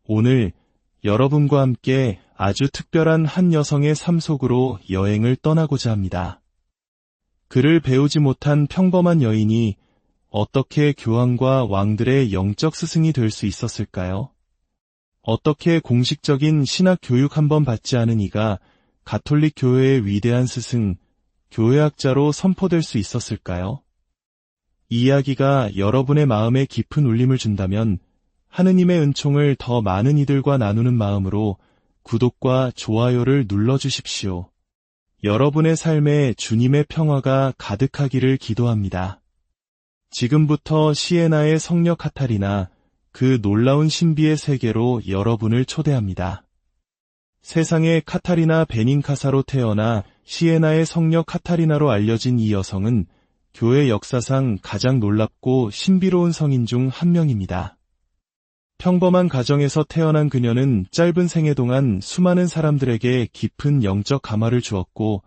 오늘 여러분과 함께 아주 특별한 한 여성의 삶 속으로 여행을 떠나고자 합니다. 그를 배우지 못한 평범한 여인이 어떻게 교황과 왕들의 영적 스승이 될 수 있었을까요? 어떻게 공식적인 신학 교육 한 번 받지 않은 이가 가톨릭 교회의 위대한 스승, 교회학자로 선포될 수 있었을까요? 이 이야기가 여러분의 마음에 깊은 울림을 준다면 하느님의 은총을 더 많은 이들과 나누는 마음으로 구독과 좋아요를 눌러주십시오. 여러분의 삶에 주님의 평화가 가득하기를 기도합니다. 지금부터 시에나의 성녀 카타리나, 그 놀라운 신비의 세계로 여러분을 초대합니다. 세상의 카타리나 베닌카사로 태어나 시에나의 성녀 카타리나로 알려진 이 여성은 교회 역사상 가장 놀랍고 신비로운 성인 중 한 명입니다. 평범한 가정에서 태어난 그녀는 짧은 생애 동안 수많은 사람들에게 깊은 영적 감화를 주었고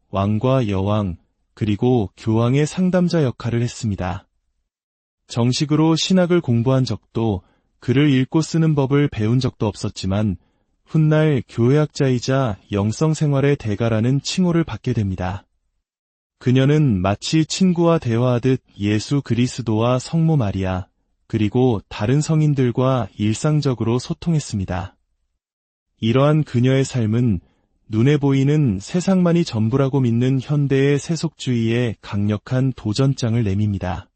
왕과 여왕, 그리고 교황의 상담자 역할을 했습니다. 정식으로 신학을 공부한 적도, 글을 읽고 쓰는 법을 배운 적도 없었지만 훗날 교회학자이자 영성생활의 대가라는 칭호를 받게 됩니다. 그녀는 마치 친구와 대화하듯 예수 그리스도와 성모 마리아, 그리고 다른 성인들과 일상적으로 소통했습니다. 이러한 그녀의 삶은 눈에 보이는 세상만이 전부라고 믿는 현대의 세속주의에 강력한 도전장을 내밉니다.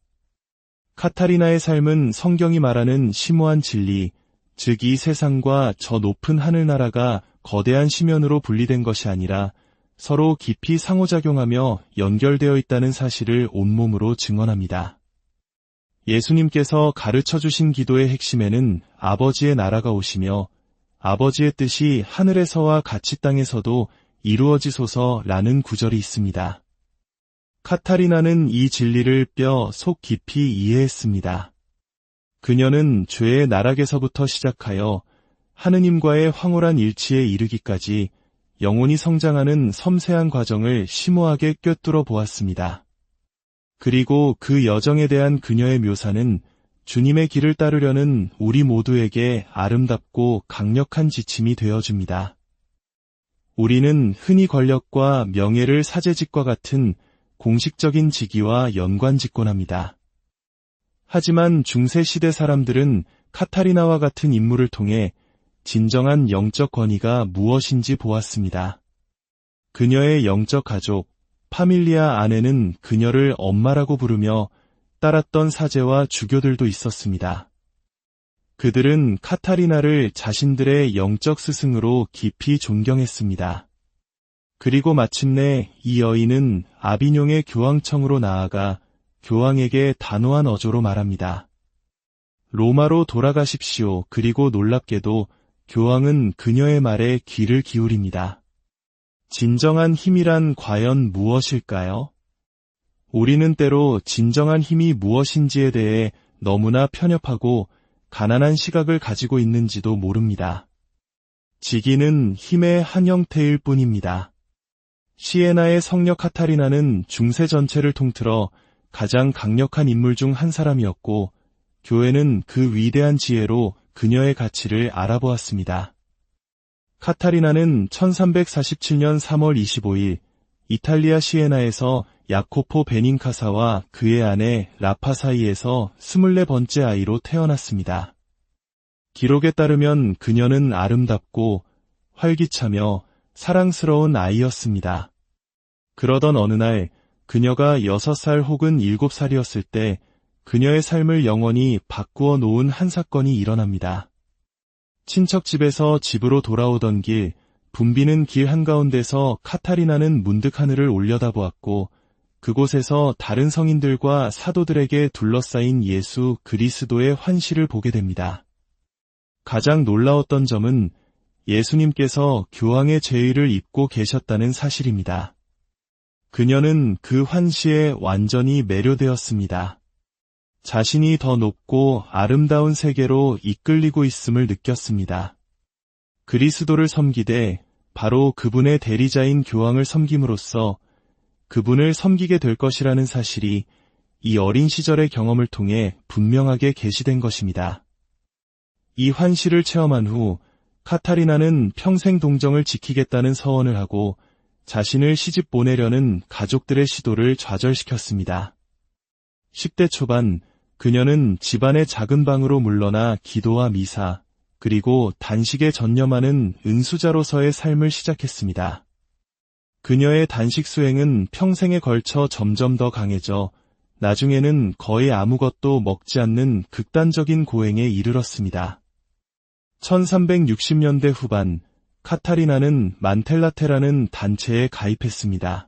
카타리나의 삶은 성경이 말하는 심오한 진리, 즉 이 세상과 저 높은 하늘나라가 거대한 심연으로 분리된 것이 아니라 서로 깊이 상호작용하며 연결되어 있다는 사실을 온몸으로 증언합니다. 예수님께서 가르쳐주신 기도의 핵심에는 아버지의 나라가 오시며 아버지의 뜻이 하늘에서와 같이 땅에서도 이루어지소서라는 구절이 있습니다. 카타리나는 이 진리를 뼈 속 깊이 이해했습니다. 그녀는 죄의 나락에서부터 시작하여 하느님과의 황홀한 일치에 이르기까지 영혼이 성장하는 섬세한 과정을 심오하게 꿰뚫어 보았습니다. 그리고 그 여정에 대한 그녀의 묘사는 주님의 길을 따르려는 우리 모두에게 아름답고 강력한 지침이 되어줍니다. 우리는 흔히 권력과 명예를 사제직과 같은 공식적인 직위와 연관짓곤합니다. 하지만 중세시대 사람들은 카타리나와 같은 인물을 통해 진정한 영적 권위가 무엇인지 보았습니다. 그녀의 영적 가족, 파밀리아 안에는 그녀를 엄마라고 부르며 따랐던 사제와 주교들도 있었습니다. 그들은 카타리나를 자신들의 영적 스승으로 깊이 존경했습니다. 그리고 마침내 이 여인은 아비뇽의 교황청으로 나아가 교황에게 단호한 어조로 말합니다. 로마로 돌아가십시오. 그리고 놀랍게도 교황은 그녀의 말에 귀를 기울입니다. 진정한 힘이란 과연 무엇일까요? 우리는 때로 진정한 힘이 무엇인지에 대해 너무나 편협하고 가난한 시각을 가지고 있는지도 모릅니다. 직위는 힘의 한 형태일 뿐입니다. 시에나의 성녀 카타리나는 중세 전체를 통틀어 가장 강력한 인물 중 한 사람이었고 교회는 그 위대한 지혜로 그녀의 가치를 알아보았습니다. 카타리나는 1347년 3월 25일 이탈리아 시에나에서 야코포 베닌카사와 그의 아내 라파 사이에서 24번째 아이로 태어났습니다. 기록에 따르면 그녀는 아름답고 활기차며 사랑스러운 아이였습니다. 그러던 어느 날 그녀가 6살 혹은 7살이었을 때 그녀의 삶을 영원히 바꾸어 놓은 한 사건이 일어납니다. 친척 집에서 집으로 돌아오던 길, 붐비는 길 한가운데서 카타리나는 문득 하늘을 올려다보았고 그곳에서 다른 성인들과 사도들에게 둘러싸인 예수 그리스도의 환시를 보게 됩니다. 가장 놀라웠던 점은 예수님께서 교황의 제의를 입고 계셨다는 사실입니다. 그녀는 그 환시에 완전히 매료되었습니다. 자신이 더 높고 아름다운 세계로 이끌리고 있음을 느꼈습니다. 그리스도를 섬기되 바로 그분의 대리자인 교황을 섬김으로써 그분을 섬기게 될 것이라는 사실이 이 어린 시절의 경험을 통해 분명하게 계시된 것입니다. 이 환시를 체험한 후 카타리나는 평생 동정을 지키겠다는 서원을 하고 자신을 시집 보내려는 가족들의 시도를 좌절시켰습니다. 10대 초반 그녀는 집안의 작은 방으로 물러나 기도와 미사, 그리고 단식에 전념하는 은수자로서의 삶을 시작했습니다. 그녀의 단식 수행은 평생에 걸쳐 점점 더 강해져 나중에는 거의 아무것도 먹지 않는 극단적인 고행에 이르렀습니다. 1360년대 후반 카타리나는 만텔라테라는 단체에 가입했습니다.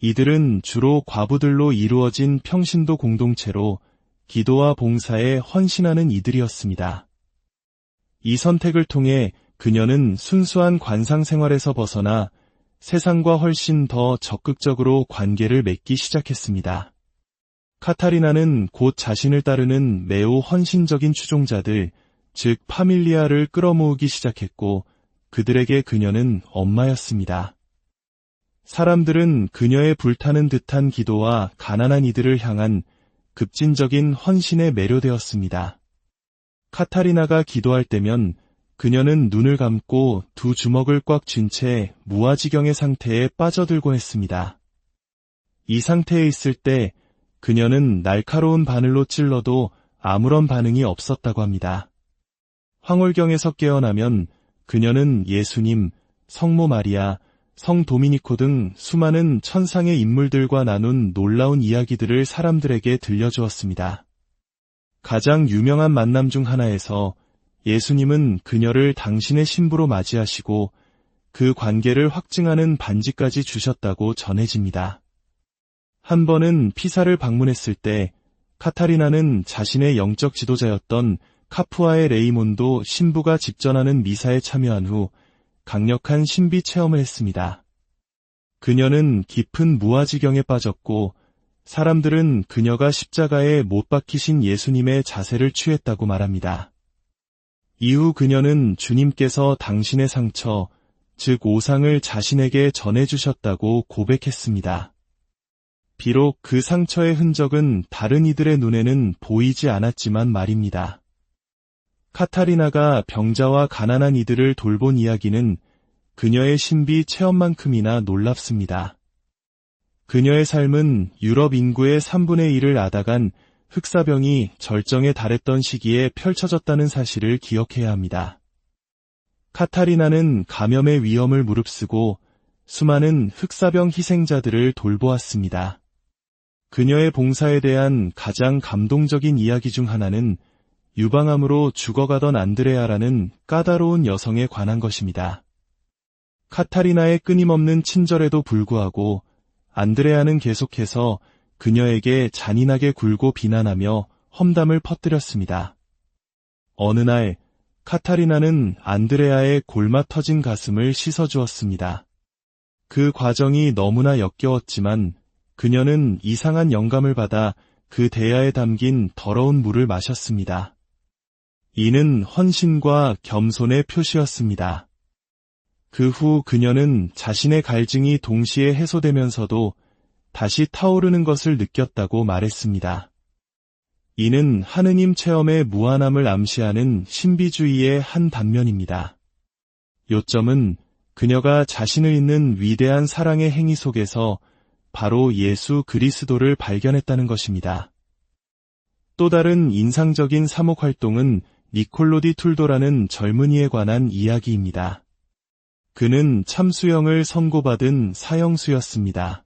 이들은 주로 과부들로 이루어진 평신도 공동체로 기도와 봉사에 헌신하는 이들이었습니다. 이 선택을 통해 그녀는 순수한 관상 생활에서 벗어나 세상과 훨씬 더 적극적으로 관계를 맺기 시작했습니다. 카타리나는 곧 자신을 따르는 매우 헌신적인 추종자들, 즉 파밀리아를 끌어모으기 시작했고 그들에게 그녀는 엄마였습니다. 사람들은 그녀의 불타는 듯한 기도와 가난한 이들을 향한 급진적인 헌신에 매료되었습니다. 카타리나가 기도할 때면 그녀는 눈을 감고 두 주먹을 꽉 쥔 채 무아지경의 상태에 빠져들곤 했습니다. 이 상태에 있을 때 그녀는 날카로운 바늘로 찔러도 아무런 반응이 없었다고 합니다. 황홀경에서 깨어나면 그녀는 예수님, 성모 마리아, 성 도미니코 등 수많은 천상의 인물들과 나눈 놀라운 이야기들을 사람들에게 들려주었습니다. 가장 유명한 만남 중 하나에서 예수님은 그녀를 당신의 신부로 맞이하시고 그 관계를 확증하는 반지까지 주셨다고 전해집니다. 한 번은 피사를 방문했을 때 카타리나는 자신의 영적 지도자였던 카푸아의 레이몬도 신부가 집전하는 미사에 참여한 후 강력한 신비 체험을 했습니다. 그녀는 깊은 무아지경에 빠졌고 사람들은 그녀가 십자가에 못 박히신 예수님의 자세를 취했다고 말합니다. 이후 그녀는 주님께서 당신의 상처, 즉 오상을 자신에게 전해주셨다고 고백했습니다. 비록 그 상처의 흔적은 다른 이들의 눈에는 보이지 않았지만 말입니다. 카타리나가 병자와 가난한 이들을 돌본 이야기는 그녀의 신비 체험만큼이나 놀랍습니다. 그녀의 삶은 유럽 인구의 3분의 1을 앗아간 흑사병이 절정에 달했던 시기에 펼쳐졌다는 사실을 기억해야 합니다. 카타리나는 감염의 위험을 무릅쓰고 수많은 흑사병 희생자들을 돌보았습니다. 그녀의 봉사에 대한 가장 감동적인 이야기 중 하나는 유방암으로 죽어가던 안드레아라는 까다로운 여성에 관한 것입니다. 카타리나의 끊임없는 친절에도 불구하고 안드레아는 계속해서 그녀에게 잔인하게 굴고 비난하며 험담을 퍼뜨렸습니다. 어느 날 카타리나는 안드레아의 골마 터진 가슴을 씻어주었습니다. 그 과정이 너무나 역겨웠지만 그녀는 이상한 영감을 받아 그 대야에 담긴 더러운 물을 마셨습니다. 이는 헌신과 겸손의 표시였습니다. 그 후 그녀는 자신의 갈증이 동시에 해소되면서도 다시 타오르는 것을 느꼈다고 말했습니다. 이는 하느님 체험의 무한함을 암시하는 신비주의의 한 단면입니다. 요점은 그녀가 자신을 잇는 위대한 사랑의 행위 속에서 바로 예수 그리스도를 발견했다는 것입니다. 또 다른 인상적인 사목 활동은 니콜로 디 툴도라는 젊은이에 관한 이야기입니다. 그는 참수형을 선고받은 사형수였습니다.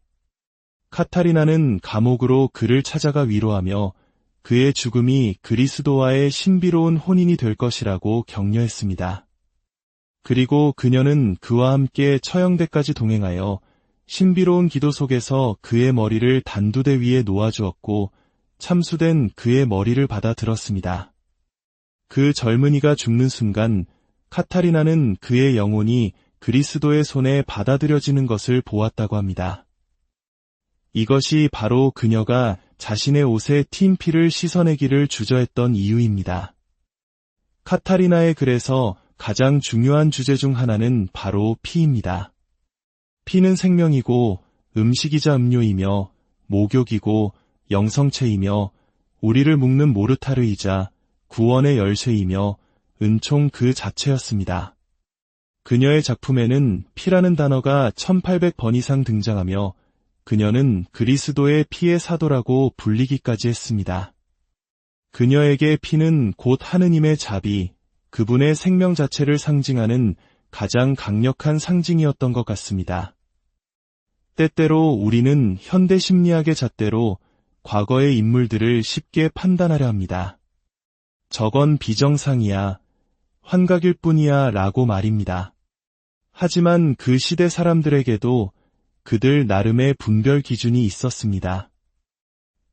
카타리나는 감옥으로 그를 찾아가 위로하며 그의 죽음이 그리스도와의 신비로운 혼인이 될 것이라고 격려했습니다. 그리고 그녀는 그와 함께 처형대까지 동행하여 신비로운 기도 속에서 그의 머리를 단두대 위에 놓아주었고 참수된 그의 머리를 받아 들었습니다. 그 젊은이가 죽는 순간 카타리나는 그의 영혼이 그리스도의 손에 받아들여지는 것을 보았다고 합니다. 이것이 바로 그녀가 자신의 옷에 튄 피를 씻어내기를 주저했던 이유입니다. 카타리나의 글에서 가장 중요한 주제 중 하나는 바로 피입니다. 피는 생명이고 음식이자 음료이며 목욕이고 영성체이며 우리를 묶는 모르타르이자 구원의 열쇠이며 은총 그 자체였습니다. 그녀의 작품에는 피라는 단어가 1800번 이상 등장하며 그녀는 그리스도의 피의 사도라고 불리기까지 했습니다. 그녀에게 피는 곧 하느님의 자비, 그분의 생명 자체를 상징하는 가장 강력한 상징이었던 것 같습니다. 때때로 우리는 현대 심리학의 잣대로 과거의 인물들을 쉽게 판단하려 합니다. 저건 비정상이야, 환각일 뿐이야 라고 말입니다. 하지만 그 시대 사람들에게도 그들 나름의 분별 기준이 있었습니다.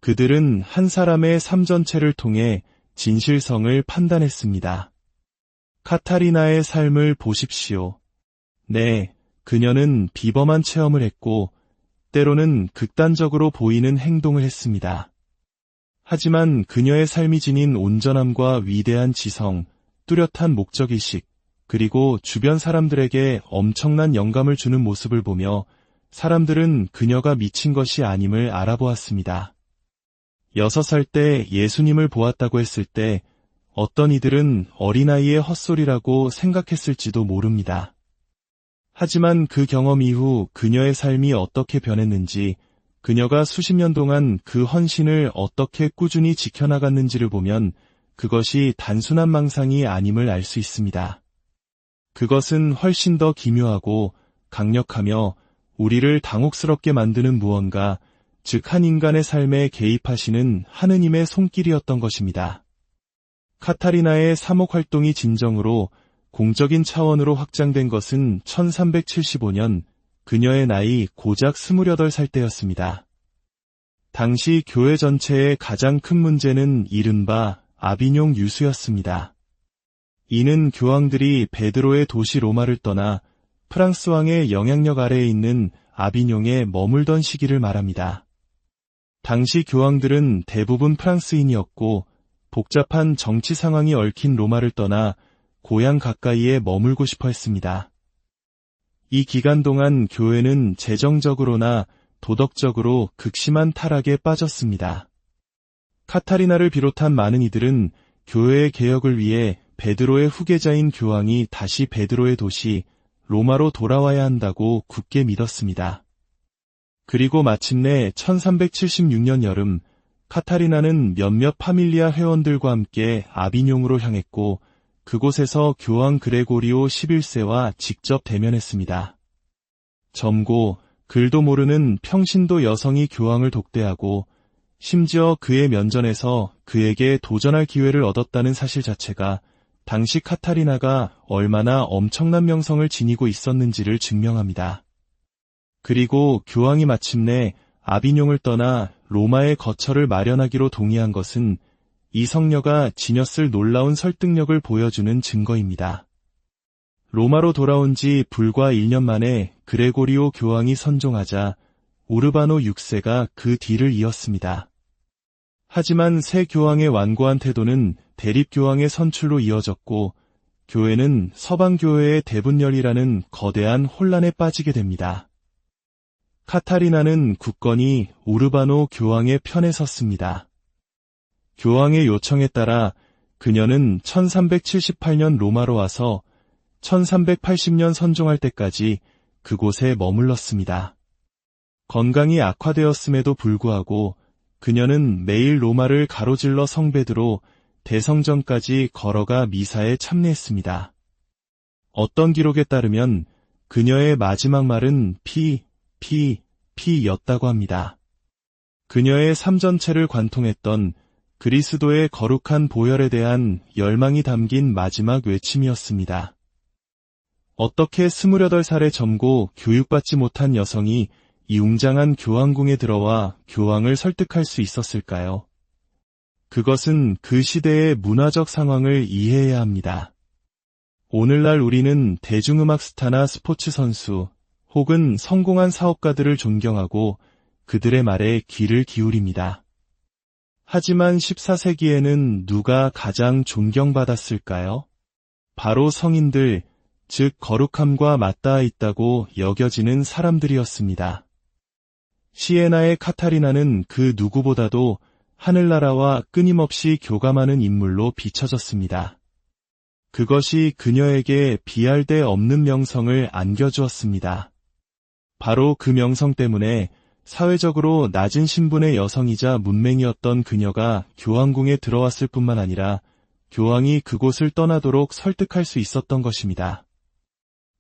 그들은 한 사람의 삶 전체를 통해 진실성을 판단했습니다. 카타리나의 삶을 보십시오. 네, 그녀는 비범한 체험을 했고 때로는 극단적으로 보이는 행동을 했습니다. 하지만 그녀의 삶이 지닌 온전함과 위대한 지성, 뚜렷한 목적의식, 그리고 주변 사람들에게 엄청난 영감을 주는 모습을 보며 사람들은 그녀가 미친 것이 아님을 알아보았습니다. 6살 때 예수님을 보았다고 했을 때 어떤 이들은 어린아이의 헛소리라고 생각했을지도 모릅니다. 하지만 그 경험 이후 그녀의 삶이 어떻게 변했는지, 그녀가 수십 년 동안 그 헌신을 어떻게 꾸준히 지켜나갔는지를 보면 그것이 단순한 망상이 아님을 알 수 있습니다. 그것은 훨씬 더 기묘하고 강력하며 우리를 당혹스럽게 만드는 무언가, 즉 한 인간의 삶에 개입하시는 하느님의 손길이었던 것입니다. 카타리나의 사목 활동이 진정으로 공적인 차원으로 확장된 것은 1375년, 그녀의 나이 고작 28살 때였습니다. 당시 교회 전체의 가장 큰 문제는 이른바 아비뇽 유수였습니다. 이는 교황들이 베드로의 도시 로마를 떠나 프랑스 왕의 영향력 아래에 있는 아비뇽에 머물던 시기를 말합니다. 당시 교황들은 대부분 프랑스인이었고 복잡한 정치 상황이 얽힌 로마를 떠나 고향 가까이에 머물고 싶어 했습니다. 이 기간 동안 교회는 재정적으로나 도덕적으로 극심한 타락에 빠졌습니다. 카타리나를 비롯한 많은 이들은 교회의 개혁을 위해 베드로의 후계자인 교황이 다시 베드로의 도시 로마로 돌아와야 한다고 굳게 믿었습니다. 그리고 마침내 1376년 여름, 카타리나는 몇몇 파밀리아 회원들과 함께 아비뇽으로 향했고 그곳에서 교황 그레고리오 11세와 직접 대면했습니다. 젊고 글도 모르는 평신도 여성이 교황을 독대하고 심지어 그의 면전에서 그에게 도전할 기회를 얻었다는 사실 자체가 당시 카타리나가 얼마나 엄청난 명성을 지니고 있었는지를 증명합니다. 그리고 교황이 마침내 아비뇽을 떠나 로마의 거처를 마련하기로 동의한 것은 이 성녀가 지녔을 놀라운 설득력을 보여주는 증거입니다. 로마로 돌아온 지 불과 1년 만에 그레고리오 교황이 선종하자 우르바노 6세가 그 뒤를 이었습니다. 하지만 새 교황의 완고한 태도는 대립교황의 선출로 이어졌고 교회는 서방교회의 대분열이라는 거대한 혼란에 빠지게 됩니다. 카타리나는 굳건히 우르바노 교황의 편에 섰습니다. 교황의 요청에 따라 그녀는 1378년 로마로 와서 1380년 선종할 때까지 그곳에 머물렀습니다. 건강이 악화되었음에도 불구하고 그녀는 매일 로마를 가로질러 성베드로 대성전까지 걸어가 미사에 참여했습니다. 어떤 기록에 따르면 그녀의 마지막 말은 피였다고 합니다. 그녀의 삶 전체를 관통했던 그리스도의 거룩한 보혈에 대한 열망이 담긴 마지막 외침이었습니다. 어떻게 28살의 젊고 교육받지 못한 여성이 이 웅장한 교황궁에 들어와 교황을 설득할 수 있었을까요? 그것은 그 시대의 문화적 상황을 이해해야 합니다. 오늘날 우리는 대중음악 스타나 스포츠 선수 혹은 성공한 사업가들을 존경하고 그들의 말에 귀를 기울입니다. 하지만 14세기에는 누가 가장 존경받았을까요? 바로 성인들, 즉 거룩함과 맞닿아 있다고 여겨지는 사람들이었습니다. 시에나의 카타리나는 그 누구보다도 하늘나라와 끊임없이 교감하는 인물로 비춰졌습니다. 그것이 그녀에게 비할 데 없는 명성을 안겨주었습니다. 바로 그 명성 때문에 사회적으로 낮은 신분의 여성이자 문맹이었던 그녀가 교황궁에 들어왔을 뿐만 아니라 교황이 그곳을 떠나도록 설득할 수 있었던 것입니다.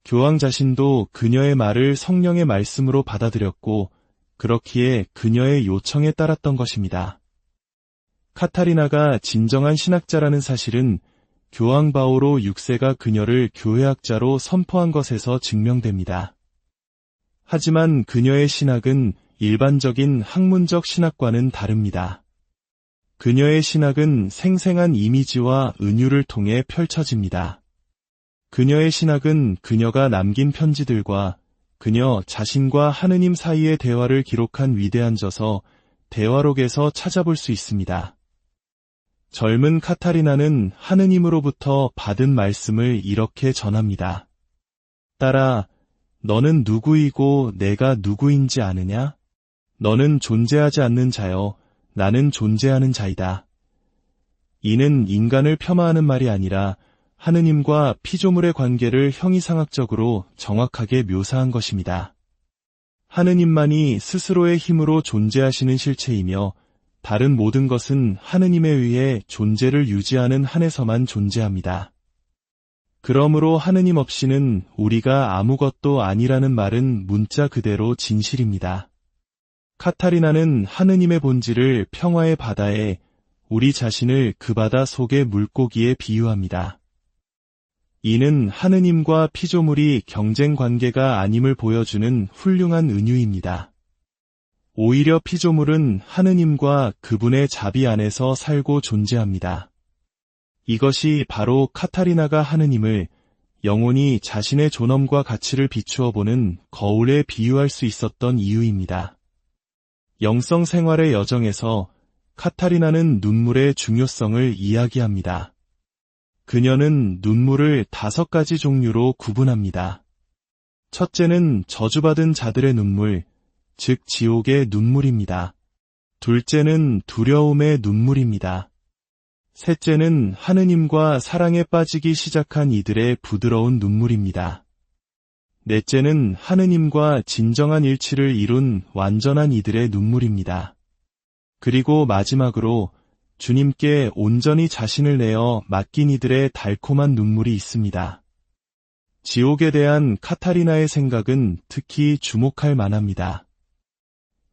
교황 자신도 그녀의 말을 성령의 말씀으로 받아들였고 그렇기에 그녀의 요청에 따랐던 것입니다. 카타리나가 진정한 신학자라는 사실은 교황 바오로 6세가 그녀를 교회학자로 선포한 것에서 증명됩니다. 하지만 그녀의 신학은 일반적인 학문적 신학과는 다릅니다. 그녀의 신학은 생생한 이미지와 은유를 통해 펼쳐집니다. 그녀의 신학은 그녀가 남긴 편지들과 그녀 자신과 하느님 사이의 대화를 기록한 위대한 저서 대화록에서 찾아볼 수 있습니다. 젊은 카타리나는 하느님으로부터 받은 말씀을 이렇게 전합니다. 딸아, 너는 누구이고 내가 누구인지 아느냐? 너는 존재하지 않는 자여, 나는 존재하는 자이다. 이는 인간을 폄하하는 말이 아니라 하느님과 피조물의 관계를 형이상학적으로 정확하게 묘사한 것입니다. 하느님만이 스스로의 힘으로 존재하시는 실체이며 다른 모든 것은 하느님에 의해 존재를 유지하는 한에서만 존재합니다. 그러므로 하느님 없이는 우리가 아무것도 아니라는 말은 문자 그대로 진실입니다. 카타리나는 하느님의 본질을 평화의 바다에, 우리 자신을 그 바다 속의 물고기에 비유합니다. 이는 하느님과 피조물이 경쟁 관계가 아님을 보여주는 훌륭한 은유입니다. 오히려 피조물은 하느님과 그분의 자비 안에서 살고 존재합니다. 이것이 바로 카타리나가 하느님을 영혼이 자신의 존엄과 가치를 비추어 보는 거울에 비유할 수 있었던 이유입니다. 영성 생활의 여정에서 카타리나는 눈물의 중요성을 이야기합니다. 그녀는 눈물을 5가지 종류로 구분합니다. 첫째는 저주받은 자들의 눈물, 즉 지옥의 눈물입니다. 둘째는 두려움의 눈물입니다. 셋째는 하느님과 사랑에 빠지기 시작한 이들의 부드러운 눈물입니다. 넷째는 하느님과 진정한 일치를 이룬 완전한 이들의 눈물입니다. 그리고 마지막으로 주님께 온전히 자신을 내어 맡긴 이들의 달콤한 눈물이 있습니다. 지옥에 대한 카타리나의 생각은 특히 주목할 만합니다.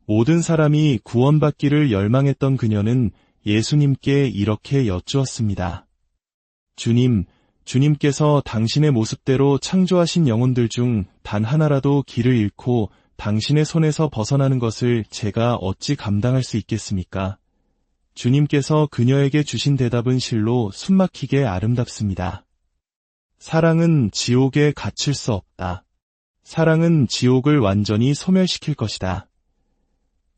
모든 사람이 구원받기를 열망했던 그녀는 예수님께 이렇게 여쭈었습니다. 주님, 주님께서 당신의 모습대로 창조하신 영혼들 중 단 하나라도 길을 잃고 당신의 손에서 벗어나는 것을 제가 어찌 감당할 수 있겠습니까? 주님께서 그녀에게 주신 대답은 실로 숨막히게 아름답습니다. 사랑은 지옥에 갇힐 수 없다. 사랑은 지옥을 완전히 소멸시킬 것이다.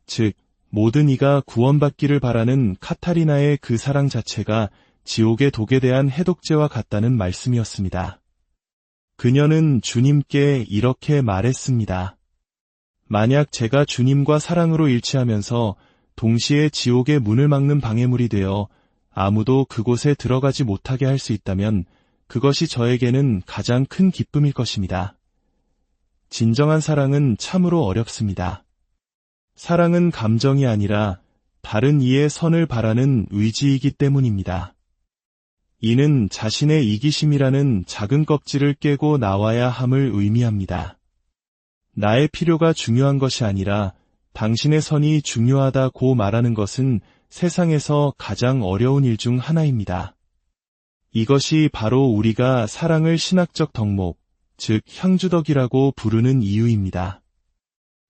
즉, 모든 이가 구원받기를 바라는 카타리나의 그 사랑 자체가 지옥의 독에 대한 해독제와 같다는 말씀이었습니다. 그녀는 주님께 이렇게 말했습니다. 만약 제가 주님과 사랑으로 일치하면서 동시에 지옥의 문을 막는 방해물이 되어 아무도 그곳에 들어가지 못하게 할 수 있다면 그것이 저에게는 가장 큰 기쁨일 것입니다. 진정한 사랑은 참으로 어렵습니다. 사랑은 감정이 아니라 다른 이의 선을 바라는 의지이기 때문입니다. 이는 자신의 이기심이라는 작은 껍질을 깨고 나와야 함을 의미합니다. 나의 필요가 중요한 것이 아니라 당신의 선이 중요하다고 말하는 것은 세상에서 가장 어려운 일 중 하나입니다. 이것이 바로 우리가 사랑을 신학적 덕목, 즉 향주덕이라고 부르는 이유입니다.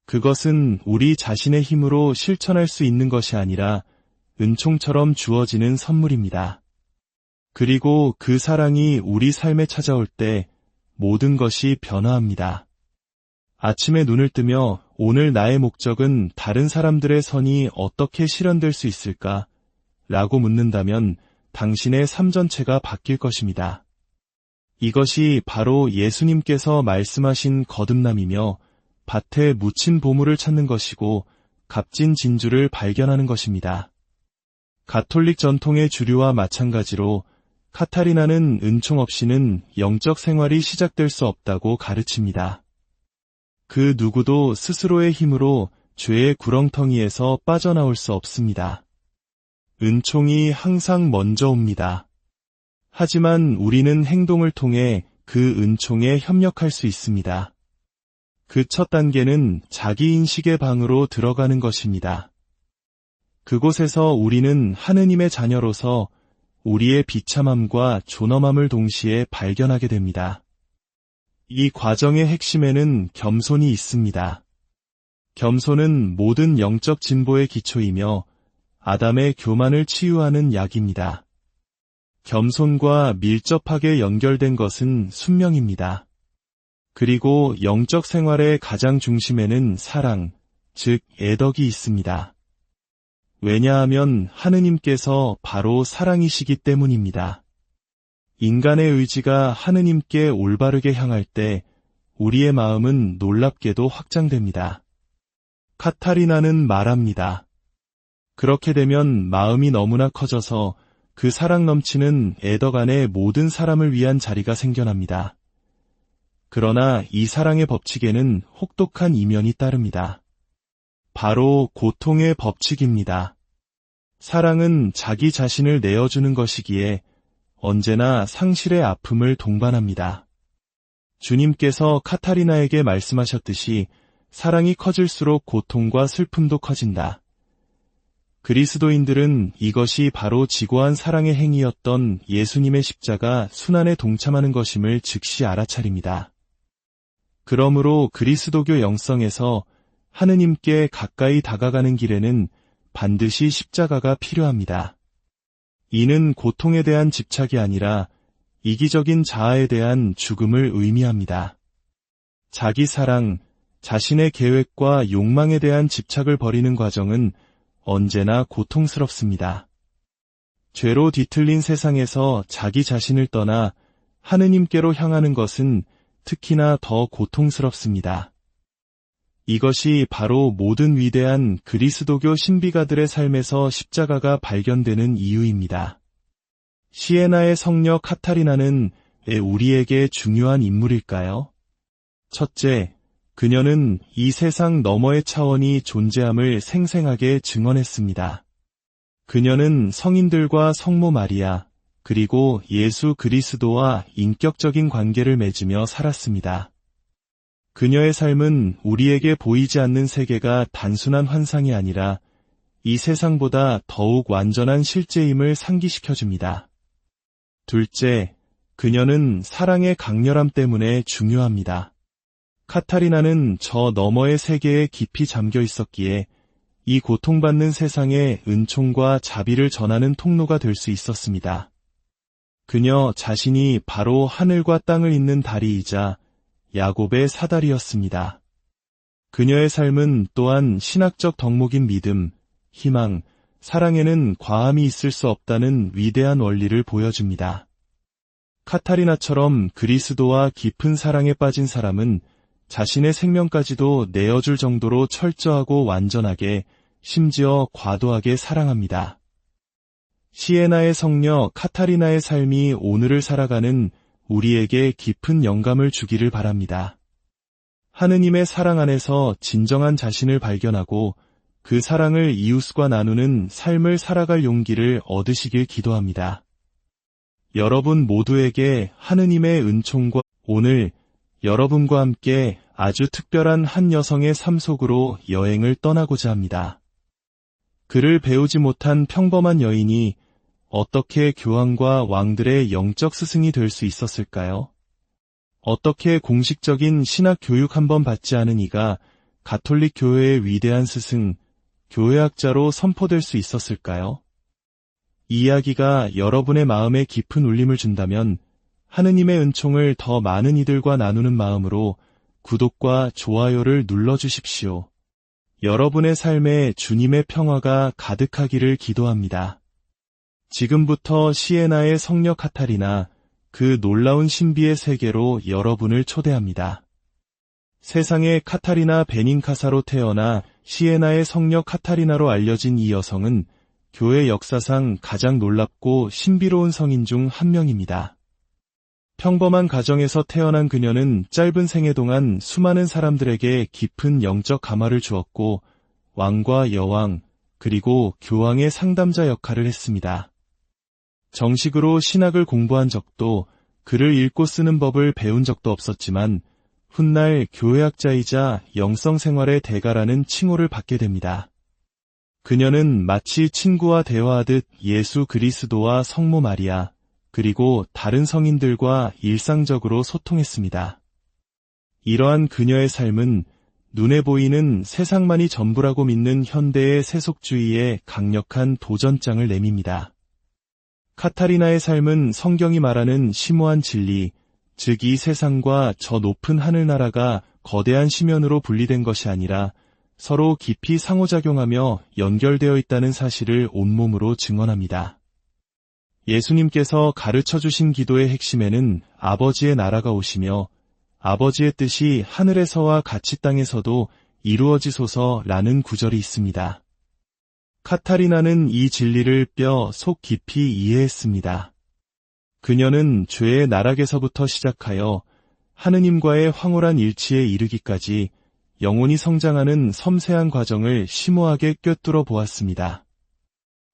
그것은 우리 자신의 힘으로 실천할 수 있는 것이 아니라 은총처럼 주어지는 선물입니다. 그리고 그 사랑이 우리 삶에 찾아올 때 모든 것이 변화합니다. 아침에 눈을 뜨며 오늘 나의 목적은 다른 사람들의 선이 어떻게 실현될 수 있을까? 라고 묻는다면 당신의 삶 전체가 바뀔 것입니다. 이것이 바로 예수님께서 말씀하신 거듭남이며 밭에 묻힌 보물을 찾는 것이고 값진 진주를 발견하는 것입니다. 가톨릭 전통의 주류와 마찬가지로 카타리나는 은총 없이는 영적 생활이 시작될 수 없다고 가르칩니다. 그 누구도 스스로의 힘으로 죄의 구렁텅이에서 빠져나올 수 없습니다. 은총이 항상 먼저 옵니다. 하지만 우리는 행동을 통해 그 은총에 협력할 수 있습니다. 그 첫 단계는 자기인식의 방으로 들어가는 것입니다. 그곳에서 우리는 하느님의 자녀로서 우리의 비참함과 존엄함을 동시에 발견하게 됩니다. 이 과정의 핵심에는 겸손이 있습니다. 겸손은 모든 영적 진보의 기초이며 아담의 교만을 치유하는 약입니다. 겸손과 밀접하게 연결된 것은 순명입니다. 그리고 영적 생활의 가장 중심에는 사랑, 즉 애덕이 있습니다. 왜냐하면 하느님께서 바로 사랑이시기 때문입니다. 인간의 의지가 하느님께 올바르게 향할 때 우리의 마음은 놀랍게도 확장됩니다. 카타리나는 말합니다. 그렇게 되면 마음이 너무나 커져서 그 사랑 넘치는 애덕 안에 모든 사람을 위한 자리가 생겨납니다. 그러나 이 사랑의 법칙에는 혹독한 이면이 따릅니다. 바로 고통의 법칙입니다. 사랑은 자기 자신을 내어주는 것이기에 언제나 상실의 아픔을 동반합니다. 주님께서 카타리나에게 말씀하셨듯이 사랑이 커질수록 고통과 슬픔도 커진다. 그리스도인들은 이것이 바로 지고한 사랑의 행위였던 예수님의 십자가 순환에 동참하는 것임을 즉시 알아차립니다. 그러므로 그리스도교 영성에서 하느님께 가까이 다가가는 길에는 반드시 십자가가 필요합니다. 이는 고통에 대한 집착이 아니라 이기적인 자아에 대한 죽음을 의미합니다. 자기 사랑, 자신의 계획과 욕망에 대한 집착을 버리는 과정은 언제나 고통스럽습니다. 죄로 뒤틀린 세상에서 자기 자신을 떠나 하느님께로 향하는 것은 특히나 더 고통스럽습니다. 이것이 바로 모든 위대한 그리스도교 신비가들의 삶에서 십자가가 발견되는 이유입니다. 시에나의 성녀 카타리나는 왜 우리에게 중요한 인물일까요? 첫째, 그녀는 이 세상 너머의 차원이 존재함을 생생하게 증언했습니다. 그녀는 성인들과 성모 마리아, 그리고 예수 그리스도와 인격적인 관계를 맺으며 살았습니다. 그녀의 삶은 우리에게 보이지 않는 세계가 단순한 환상이 아니라 이 세상보다 더욱 완전한 실제임을 상기시켜줍니다. 둘째, 그녀는 사랑의 강렬함 때문에 중요합니다. 카타리나는 저 너머의 세계에 깊이 잠겨 있었기에 이 고통받는 세상에 은총과 자비를 전하는 통로가 될 수 있었습니다. 그녀 자신이 바로 하늘과 땅을 잇는 다리이자 야곱의 사다리였습니다. 그녀의 삶은 또한 신학적 덕목인 믿음, 희망, 사랑에는 과함이 있을 수 없다는 위대한 원리를 보여줍니다. 카타리나처럼 그리스도와 깊은 사랑에 빠진 사람은 자신의 생명까지도 내어줄 정도로 철저하고 완전하게, 심지어 과도하게 사랑합니다. 시에나의 성녀 카타리나의 삶이 오늘을 살아가는 우리에게 깊은 영감을 주기를 바랍니다. 하느님의 사랑 안에서 진정한 자신을 발견하고 그 사랑을 이웃과 나누는 삶을 살아갈 용기를 얻으시길 기도합니다. 여러분 모두에게 하느님의 은총과 오늘 여러분과 함께 아주 특별한 한 여성의 삶 속으로 여행을 떠나고자 합니다. 그를 배우지 못한 평범한 여인이 어떻게 교황과 왕들의 영적 스승이 될 수 있었을까요? 어떻게 공식적인 신학 교육 한번 받지 않은 이가 가톨릭 교회의 위대한 스승, 교회학자로 선포될 수 있었을까요? 이 이야기가 여러분의 마음에 깊은 울림을 준다면 하느님의 은총을 더 많은 이들과 나누는 마음으로 구독과 좋아요를 눌러주십시오. 여러분의 삶에 주님의 평화가 가득하기를 기도합니다. 지금부터 시에나의 성녀 카타리나, 그 놀라운 신비의 세계로 여러분을 초대합니다. 세상의 카타리나 베닌카사로 태어나 시에나의 성녀 카타리나로 알려진 이 여성은 교회 역사상 가장 놀랍고 신비로운 성인 중 한 명입니다. 평범한 가정에서 태어난 그녀는 짧은 생애 동안 수많은 사람들에게 깊은 영적 감화를 주었고 왕과 여왕, 그리고 교황의 상담자 역할을 했습니다. 정식으로 신학을 공부한 적도 글을 읽고 쓰는 법을 배운 적도 없었지만 훗날 교회학자이자 영성생활의 대가라는 칭호를 받게 됩니다. 그녀는 마치 친구와 대화하듯 예수 그리스도와 성모 마리아, 그리고 다른 성인들과 일상적으로 소통했습니다. 이러한 그녀의 삶은 눈에 보이는 세상만이 전부라고 믿는 현대의 세속주의에 강력한 도전장을 내밉니다. 카타리나의 삶은 성경이 말하는 심오한 진리, 즉 이 세상과 저 높은 하늘나라가 거대한 심연으로 분리된 것이 아니라 서로 깊이 상호작용하며 연결되어 있다는 사실을 온몸으로 증언합니다. 예수님께서 가르쳐주신 기도의 핵심에는 아버지의 나라가 오시며 아버지의 뜻이 하늘에서와 같이 땅에서도 이루어지소서라는 구절이 있습니다. 카타리나는 이 진리를 뼈 속 깊이 이해했습니다. 그녀는 죄의 나락에서부터 시작하여 하느님과의 황홀한 일치에 이르기까지 영혼이 성장하는 섬세한 과정을 심오하게 꿰뚫어 보았습니다.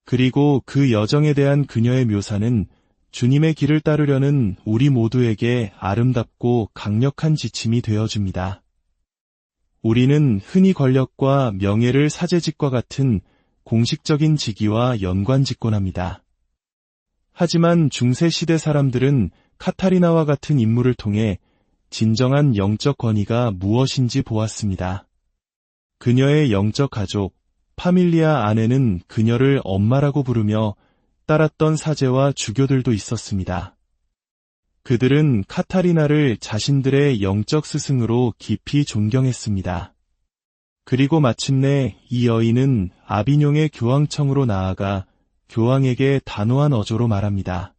그리고 그 여정에 대한 그녀의 묘사는 주님의 길을 따르려는 우리 모두에게 아름답고 강력한 지침이 되어줍니다. 우리는 흔히 권력과 명예를 사제직과 같은 공식적인 직위와 연관짓곤합니다. 하지만 중세시대 사람들은 카타리나와 같은 인물을 통해 진정한 영적 권위가 무엇인지 보았습니다. 그녀의 영적 가족, 파밀리아 안에는 그녀를 엄마라고 부르며 따랐던 사제와 주교들도 있었습니다. 그들은 카타리나를 자신들의 영적 스승으로 깊이 존경했습니다. 그리고 마침내 이 여인은 아비뇽의 교황청으로 나아가 교황에게 단호한 어조로 말합니다.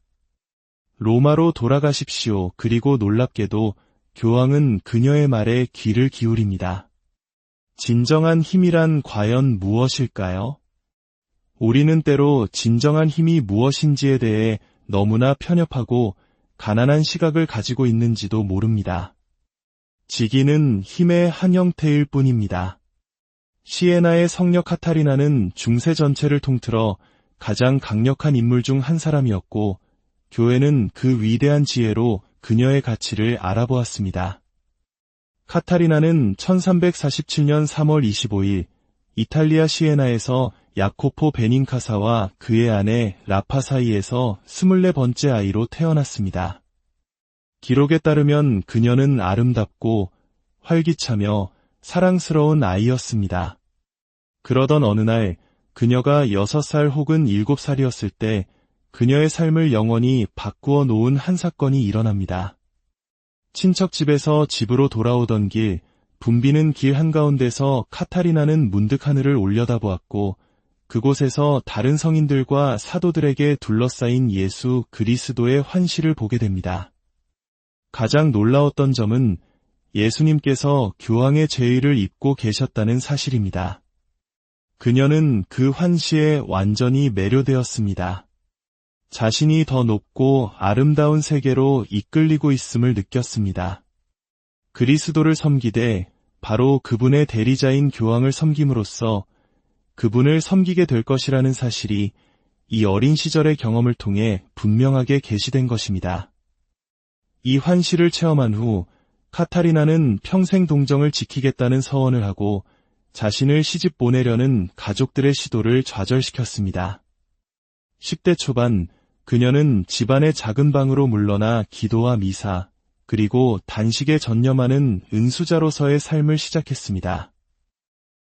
로마로 돌아가십시오. 그리고 놀랍게도 교황은 그녀의 말에 귀를 기울입니다. 진정한 힘이란 과연 무엇일까요? 우리는 때로 진정한 힘이 무엇인지에 대해 너무나 편협하고 가난한 시각을 가지고 있는지도 모릅니다. 직위는 힘의 한 형태일 뿐입니다. 시에나의 성녀 카타리나는 중세 전체를 통틀어 가장 강력한 인물 중 한 사람이었고 교회는 그 위대한 지혜로 그녀의 가치를 알아보았습니다. 카타리나는 1347년 3월 25일 이탈리아 시에나에서 야코포 베닌카사와 그의 아내 라파 사이에서 24번째 아이로 태어났습니다. 기록에 따르면 그녀는 아름답고 활기차며 사랑스러운 아이였습니다. 그러던 어느 날 그녀가 6살 혹은 7살이었을 때 그녀의 삶을 영원히 바꾸어 놓은 한 사건이 일어납니다. 친척 집에서 집으로 돌아오던 길, 붐비는 길 한가운데서 카타리나는 문득 하늘을 올려다보았고 그곳에서 다른 성인들과 사도들에게 둘러싸인 예수 그리스도의 환시를 보게 됩니다. 가장 놀라웠던 점은 예수님께서 교황의 제의를 입고 계셨다는 사실입니다. 그녀는 그 환시에 완전히 매료되었습니다. 자신이 더 높고 아름다운 세계로 이끌리고 있음을 느꼈습니다. 그리스도를 섬기되 바로 그분의 대리자인 교황을 섬김으로써 그분을 섬기게 될 것이라는 사실이 이 어린 시절의 경험을 통해 분명하게 계시된 것입니다. 이 환시를 체험한 후 카타리나는 평생 동정을 지키겠다는 서원을 하고 자신을 시집 보내려는 가족들의 시도를 좌절시켰습니다. 10대 초반 그녀는 집안의 작은 방으로 물러나 기도와 미사, 그리고 단식에 전념하는 은수자로서의 삶을 시작했습니다.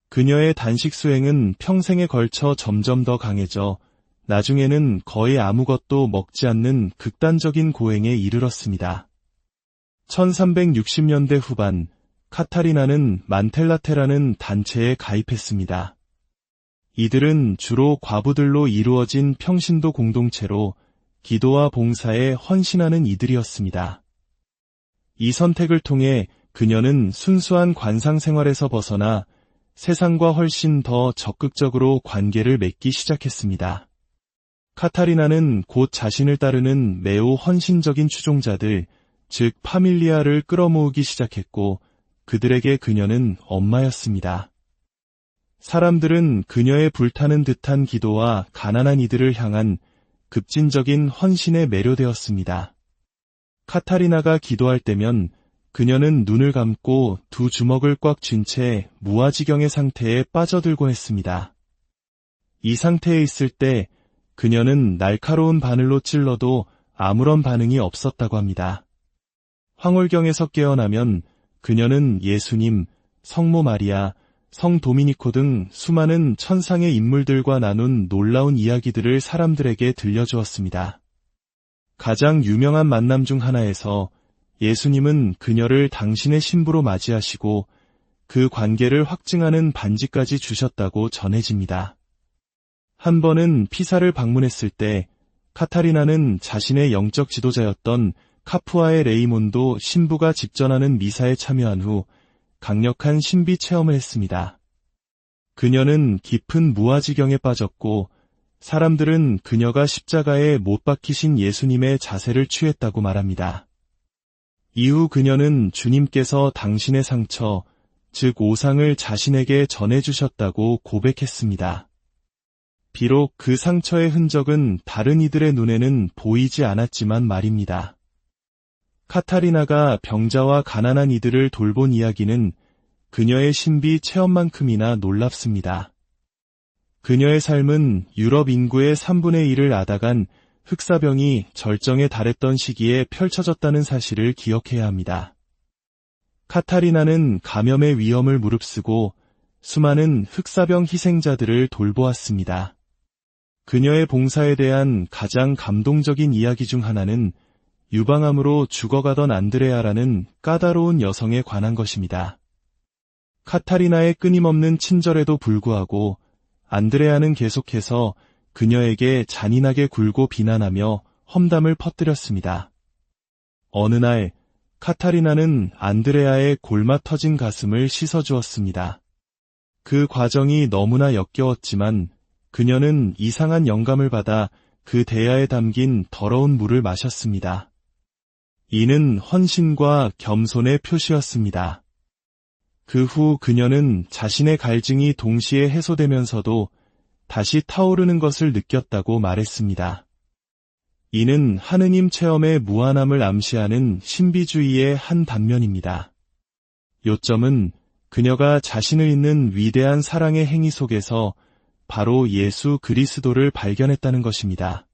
그녀의 단식 수행은 평생에 걸쳐 점점 더 강해져 나중에는 거의 아무것도 먹지 않는 극단적인 고행에 이르렀습니다. 1360년대 후반 카타리나는 만텔라테라는 단체에 가입했습니다. 이들은 주로 과부들로 이루어진 평신도 공동체로 기도와 봉사에 헌신하는 이들이었습니다. 이 선택을 통해 그녀는 순수한 관상 생활에서 벗어나 세상과 훨씬 더 적극적으로 관계를 맺기 시작했습니다. 카타리나는 곧 자신을 따르는 매우 헌신적인 추종자들, 즉 파밀리아를 끌어모으기 시작했고 그들에게 그녀는 엄마였습니다. 사람들은 그녀의 불타는 듯한 기도와 가난한 이들을 향한 급진적인 헌신에 매료되었습니다. 카타리나가 기도할 때면 그녀는 눈을 감고 두 주먹을 꽉 쥔 채 무아지경의 상태에 빠져들곤 했습니다. 이 상태에 있을 때 그녀는 날카로운 바늘로 찔러도 아무런 반응이 없었다고 합니다. 황홀경에서 깨어나면 그녀는 예수님, 성모 마리아, 성 도미니코 등 수많은 천상의 인물들과 나눈 놀라운 이야기들을 사람들에게 들려주었습니다. 가장 유명한 만남 중 하나에서 예수님은 그녀를 당신의 신부로 맞이하시고 그 관계를 확증하는 반지까지 주셨다고 전해집니다. 한 번은 피사를 방문했을 때 카타리나는 자신의 영적 지도자였던 카푸아의 레이몬도 신부가 집전하는 미사에 참여한 후 강력한 신비 체험을 했습니다. 그녀는 깊은 무아지경에 빠졌고 사람들은 그녀가 십자가에 못 박히신 예수님의 자세를 취했다고 말합니다. 이후 그녀는 주님께서 당신의 상처, 즉 오상을 자신에게 전해주셨다고 고백했습니다. 비록 그 상처의 흔적은 다른 이들의 눈에는 보이지 않았지만 말입니다. 카타리나가 병자와 가난한 이들을 돌본 이야기는 그녀의 신비 체험만큼이나 놀랍습니다. 그녀의 삶은 유럽 인구의 3분의 1을 앗아간 흑사병이 절정에 달했던 시기에 펼쳐졌다는 사실을 기억해야 합니다. 카타리나는 감염의 위험을 무릅쓰고 수많은 흑사병 희생자들을 돌보았습니다. 그녀의 봉사에 대한 가장 감동적인 이야기 중 하나는 유방암으로 죽어가던 안드레아라는 까다로운 여성에 관한 것입니다. 카타리나의 끊임없는 친절에도 불구하고 안드레아는 계속해서 그녀에게 잔인하게 굴고 비난하며 험담을 퍼뜨렸습니다. 어느 날 카타리나는 안드레아의 골마 터진 가슴을 씻어주었습니다. 그 과정이 너무나 역겨웠지만 그녀는 이상한 영감을 받아 그 대야에 담긴 더러운 물을 마셨습니다. 이는 헌신과 겸손의 표시였습니다. 그 후 그녀는 자신의 갈증이 동시에 해소되면서도 다시 타오르는 것을 느꼈다고 말했습니다. 이는 하느님 체험의 무한함을 암시하는 신비주의의 한 단면입니다. 요점은 그녀가 자신을 잇는 위대한 사랑의 행위 속에서 바로 예수 그리스도를 발견했다는 것입니다.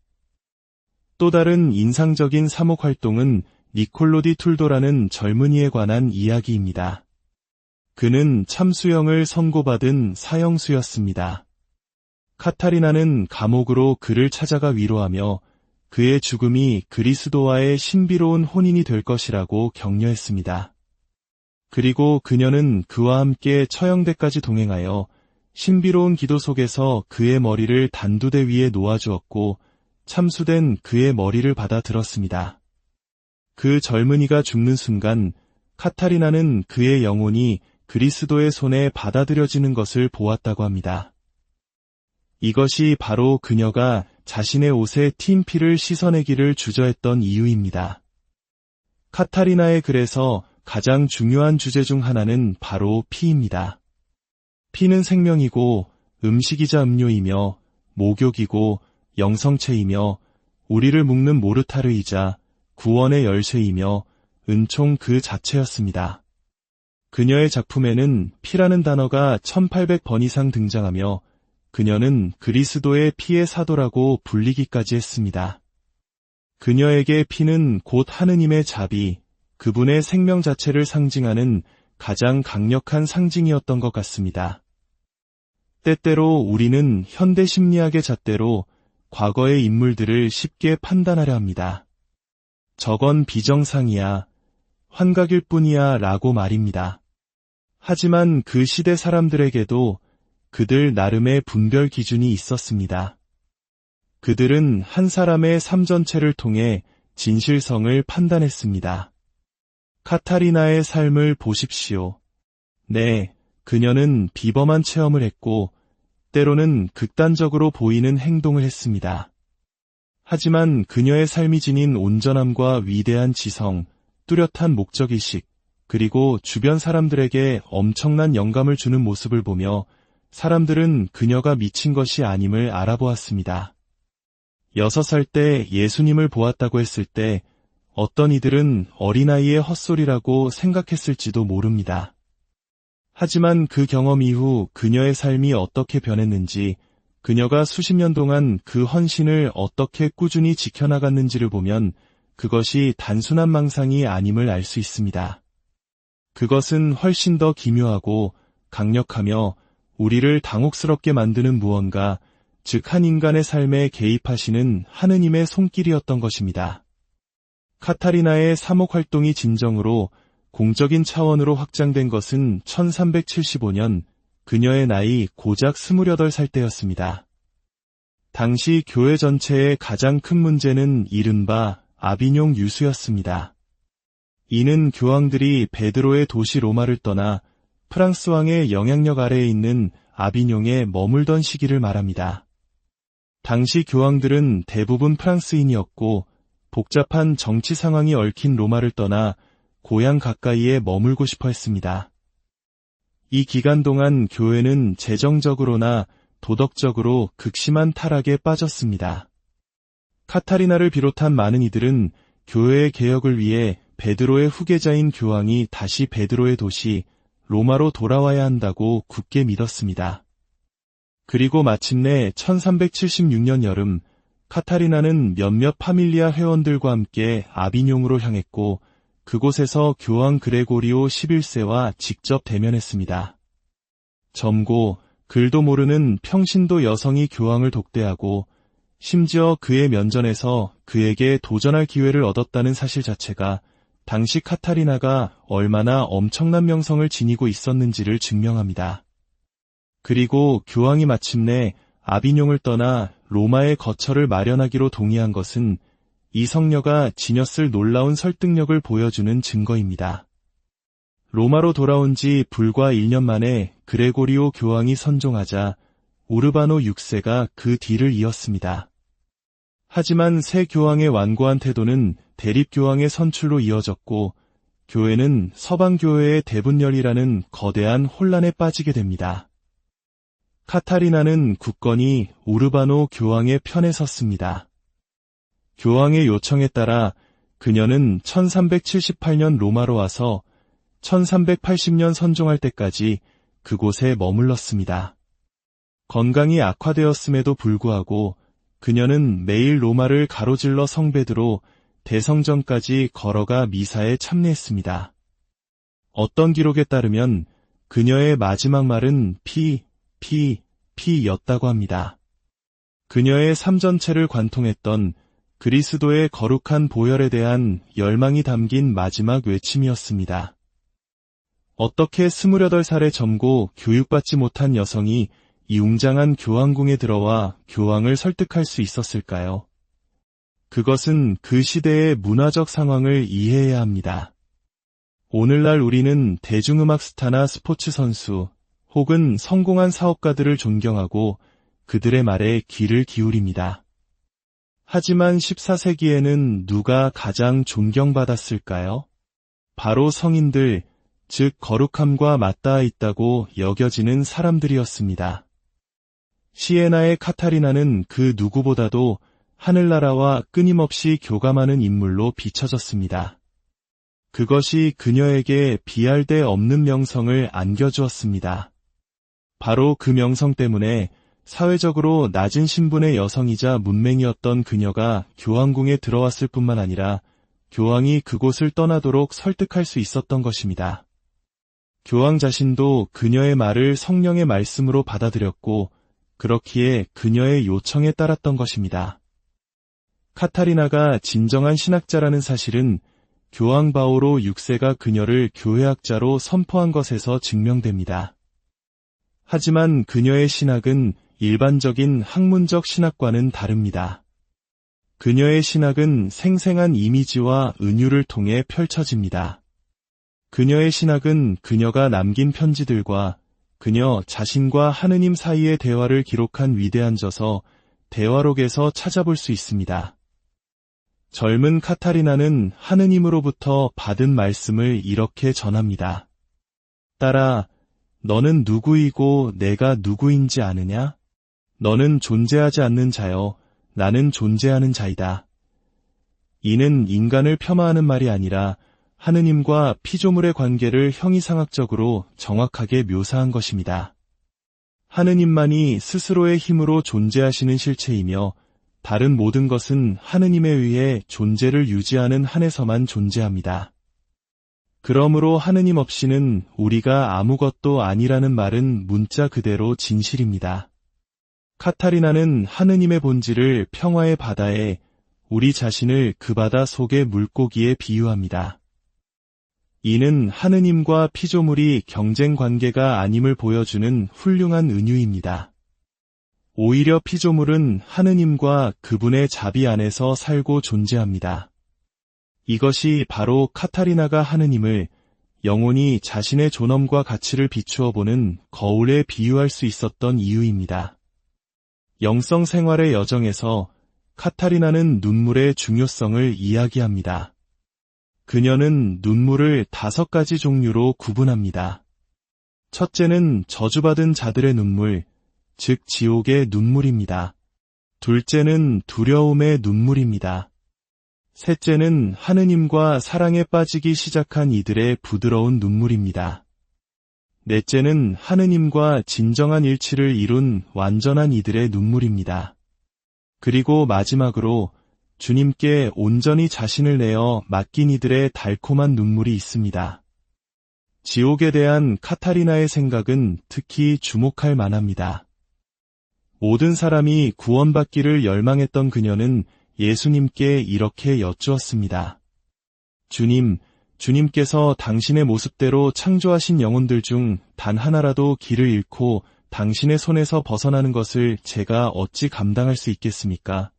또 다른 인상적인 사목 활동은 니콜로 디 툴도라는 젊은이에 관한 이야기입니다. 그는 참수형을 선고받은 사형수였습니다. 카타리나는 감옥으로 그를 찾아가 위로하며 그의 죽음이 그리스도와의 신비로운 혼인이 될 것이라고 격려했습니다. 그리고 그녀는 그와 함께 처형대까지 동행하여 신비로운 기도 속에서 그의 머리를 단두대 위에 놓아주었고 참수된 그의 머리를 받아 들었습니다. 그 젊은이가 죽는 순간 카타리나는 그의 영혼이 그리스도의 손에 받아들여지는 것을 보았다고 합니다. 이것이 바로 그녀가 자신의 옷에 튄 피를 씻어내기를 주저했던 이유입니다. 카타리나의 글에서 가장 중요한 주제 중 하나는 바로 피입니다. 피는 생명이고 음식이자 음료이며 목욕이고 영성체이며 우리를 묶는 모르타르이자 구원의 열쇠이며 은총 그 자체였습니다. 그녀의 작품에는 피라는 단어가 1800번 이상 등장하며 그녀는 그리스도의 피의 사도라고 불리기까지 했습니다. 그녀에게 피는 곧 하느님의 자비, 그분의 생명 자체를 상징하는 가장 강력한 상징이었던 것 같습니다. 때때로 우리는 현대 심리학의 잣대로 과거의 인물들을 쉽게 판단하려 합니다. 저건 비정상이야, 환각일 뿐이야 라고 말입니다. 하지만 그 시대 사람들에게도 그들 나름의 분별 기준이 있었습니다. 그들은 한 사람의 삶 전체를 통해 진실성을 판단했습니다. 카타리나의 삶을 보십시오. 네, 그녀는 비범한 체험을 했고 때로는 극단적으로 보이는 행동을 했습니다. 하지만 그녀의 삶이 지닌 온전함과 위대한 지성, 뚜렷한 목적의식, 그리고 주변 사람들에게 엄청난 영감을 주는 모습을 보며 사람들은 그녀가 미친 것이 아님을 알아보았습니다. 6살 때 예수님을 보았다고 했을 때 어떤 이들은 어린아이의 헛소리라고 생각했을지도 모릅니다. 하지만 그 경험 이후 그녀의 삶이 어떻게 변했는지, 그녀가 수십 년 동안 그 헌신을 어떻게 꾸준히 지켜나갔는지를 보면 그것이 단순한 망상이 아님을 알 수 있습니다. 그것은 훨씬 더 기묘하고 강력하며 우리를 당혹스럽게 만드는 무언가, 즉 한 인간의 삶에 개입하시는 하느님의 손길이었던 것입니다. 카타리나의 사목 활동이 진정으로 공적인 차원으로 확장된 것은 1375년, 그녀의 나이 고작 28살 때였습니다. 당시 교회 전체의 가장 큰 문제는 이른바 아비뇽 유수였습니다. 이는 교황들이 베드로의 도시 로마를 떠나 프랑스 왕의 영향력 아래에 있는 아비뇽에 머물던 시기를 말합니다. 당시 교황들은 대부분 프랑스인이었고 복잡한 정치 상황이 얽힌 로마를 떠나 고향 가까이에 머물고 싶어 했습니다. 이 기간 동안 교회는 재정적으로나 도덕적으로 극심한 타락에 빠졌습니다. 카타리나를 비롯한 많은 이들은 교회의 개혁을 위해 베드로의 후계자인 교황이 다시 베드로의 도시 로마로 돌아와야 한다고 굳게 믿었습니다. 그리고 마침내 1376년 여름, 카타리나는 몇몇 파밀리아 회원들과 함께 아비뇽으로 향했고 그곳에서 교황 그레고리오 11세와 직접 대면했습니다. 젊고 글도 모르는 평신도 여성이 교황을 독대하고 심지어 그의 면전에서 그에게 도전할 기회를 얻었다는 사실 자체가 당시 카타리나가 얼마나 엄청난 명성을 지니고 있었는지를 증명합니다. 그리고 교황이 마침내 아비뇽을 떠나 로마의 거처를 마련하기로 동의한 것은 이 성녀가 지녔을 놀라운 설득력을 보여주는 증거입니다. 로마로 돌아온 지 불과 1년 만에 그레고리오 교황이 선종하자 우르바노 6세가 그 뒤를 이었습니다. 하지만 새 교황의 완고한 태도는 대립교황의 선출로 이어졌고 교회는 서방교회의 대분열이라는 거대한 혼란에 빠지게 됩니다. 카타리나는 굳건히 우르바노 교황의 편에 섰습니다. 교황의 요청에 따라 그녀는 1378년 로마로 와서 1380년 선종할 때까지 그곳에 머물렀습니다. 건강이 악화되었음에도 불구하고 그녀는 매일 로마를 가로질러 성베드로 대성전까지 걸어가 미사에 참여했습니다. 어떤 기록에 따르면 그녀의 마지막 말은 피였다고 합니다. 그녀의 삶 전체를 관통했던 그리스도의 거룩한 보혈에 대한 열망이 담긴 마지막 외침이었습니다. 어떻게 28살의 젊고 교육받지 못한 여성이 이 웅장한 교황궁에 들어와 교황을 설득할 수 있었을까요? 그것은 그 시대의 문화적 상황을 이해해야 합니다. 오늘날 우리는 대중음악 스타나 스포츠 선수 혹은 성공한 사업가들을 존경하고 그들의 말에 귀를 기울입니다. 하지만 14세기에는 누가 가장 존경받았을까요? 바로 성인들, 즉 거룩함과 맞닿아 있다고 여겨지는 사람들이었습니다. 시에나의 카타리나는 그 누구보다도 하늘나라와 끊임없이 교감하는 인물로 비춰졌습니다. 그것이 그녀에게 비할 데 없는 명성을 안겨주었습니다. 바로 그 명성 때문에 사회적으로 낮은 신분의 여성이자 문맹이었던 그녀가 교황궁에 들어왔을 뿐만 아니라 교황이 그곳을 떠나도록 설득할 수 있었던 것입니다. 교황 자신도 그녀의 말을 성령의 말씀으로 받아들였고 그렇기에 그녀의 요청에 따랐던 것입니다. 카타리나가 진정한 신학자라는 사실은 교황 바오로 6세가 그녀를 교회학자로 선포한 것에서 증명됩니다. 하지만 그녀의 신학은 일반적인 학문적 신학과는 다릅니다. 그녀의 신학은 생생한 이미지와 은유를 통해 펼쳐집니다. 그녀의 신학은 그녀가 남긴 편지들과 그녀 자신과 하느님 사이의 대화를 기록한 위대한 저서 대화록에서 찾아볼 수 있습니다. 젊은 카타리나는 하느님으로부터 받은 말씀을 이렇게 전합니다. 딸아, 너는 누구이고 내가 누구인지 아느냐? 너는 존재하지 않는 자여, 나는 존재하는 자이다. 이는 인간을 폄하하는 말이 아니라 하느님과 피조물의 관계를 형이상학적으로 정확하게 묘사한 것입니다. 하느님만이 스스로의 힘으로 존재하시는 실체이며 다른 모든 것은 하느님에 의해 존재를 유지하는 한에서만 존재합니다. 그러므로 하느님 없이는 우리가 아무것도 아니라는 말은 문자 그대로 진실입니다. 카타리나는 하느님의 본질을 평화의 바다에, 우리 자신을 그 바다 속의 물고기에 비유합니다. 이는 하느님과 피조물이 경쟁 관계가 아님을 보여주는 훌륭한 은유입니다. 오히려 피조물은 하느님과 그분의 자비 안에서 살고 존재합니다. 이것이 바로 카타리나가 하느님을 영원히 자신의 존엄과 가치를 비추어 보는 거울에 비유할 수 있었던 이유입니다. 영성 생활의 여정에서 카타리나는 눈물의 중요성을 이야기합니다. 그녀는 눈물을 5가지 종류로 구분합니다. 첫째는 저주받은 자들의 눈물, 즉 지옥의 눈물입니다. 둘째는 두려움의 눈물입니다. 셋째는 하느님과 사랑에 빠지기 시작한 이들의 부드러운 눈물입니다. 넷째는 하느님과 진정한 일치를 이룬 완전한 이들의 눈물입니다. 그리고 마지막으로 주님께 온전히 자신을 내어 맡긴 이들의 달콤한 눈물이 있습니다. 지옥에 대한 카타리나의 생각은 특히 주목할 만합니다. 모든 사람이 구원받기를 열망했던 그녀는 예수님께 이렇게 여쭈었습니다. 주님께서 당신의 모습대로 창조하신 영혼들 중 단 하나라도 길을 잃고 당신의 손에서 벗어나는 것을 제가 어찌 감당할 수 있겠습니까?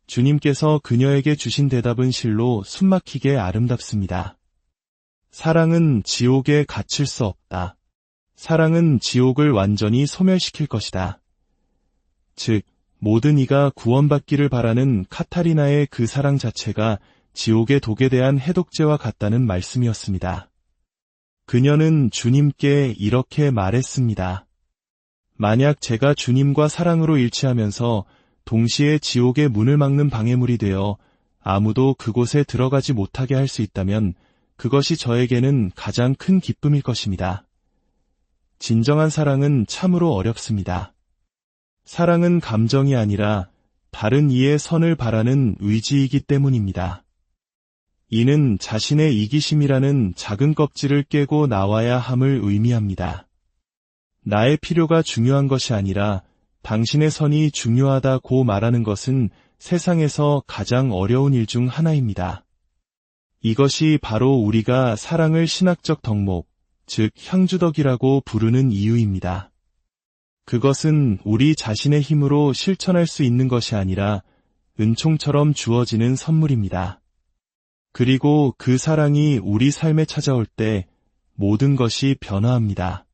주님께서 그녀에게 주신 대답은 실로 숨막히게 아름답습니다. 사랑은 지옥에 갇힐 수 없다. 사랑은 지옥을 완전히 소멸시킬 것이다. 즉, 모든 이가 구원받기를 바라는 카타리나의 그 사랑 자체가 지옥의 독에 대한 해독제와 같다는 말씀이었습니다. 그녀는 주님께 이렇게 말했습니다. 만약 제가 주님과 사랑으로 일치하면서 동시에 지옥의 문을 막는 방해물이 되어 아무도 그곳에 들어가지 못하게 할 수 있다면 그것이 저에게는 가장 큰 기쁨일 것입니다. 진정한 사랑은 참으로 어렵습니다. 사랑은 감정이 아니라 다른 이의 선을 바라는 의지이기 때문입니다. 이는 자신의 이기심이라는 작은 껍질을 깨고 나와야 함을 의미합니다. 나의 필요가 중요한 것이 아니라 당신의 선이 중요하다고 말하는 것은 세상에서 가장 어려운 일 중 하나입니다. 이것이 바로 우리가 사랑을 신학적 덕목, 즉 향주덕이라고 부르는 이유입니다. 그것은 우리 자신의 힘으로 실천할 수 있는 것이 아니라 은총처럼 주어지는 선물입니다. 그리고 그 사랑이 우리 삶에 찾아올 때 모든 것이 변화합니다.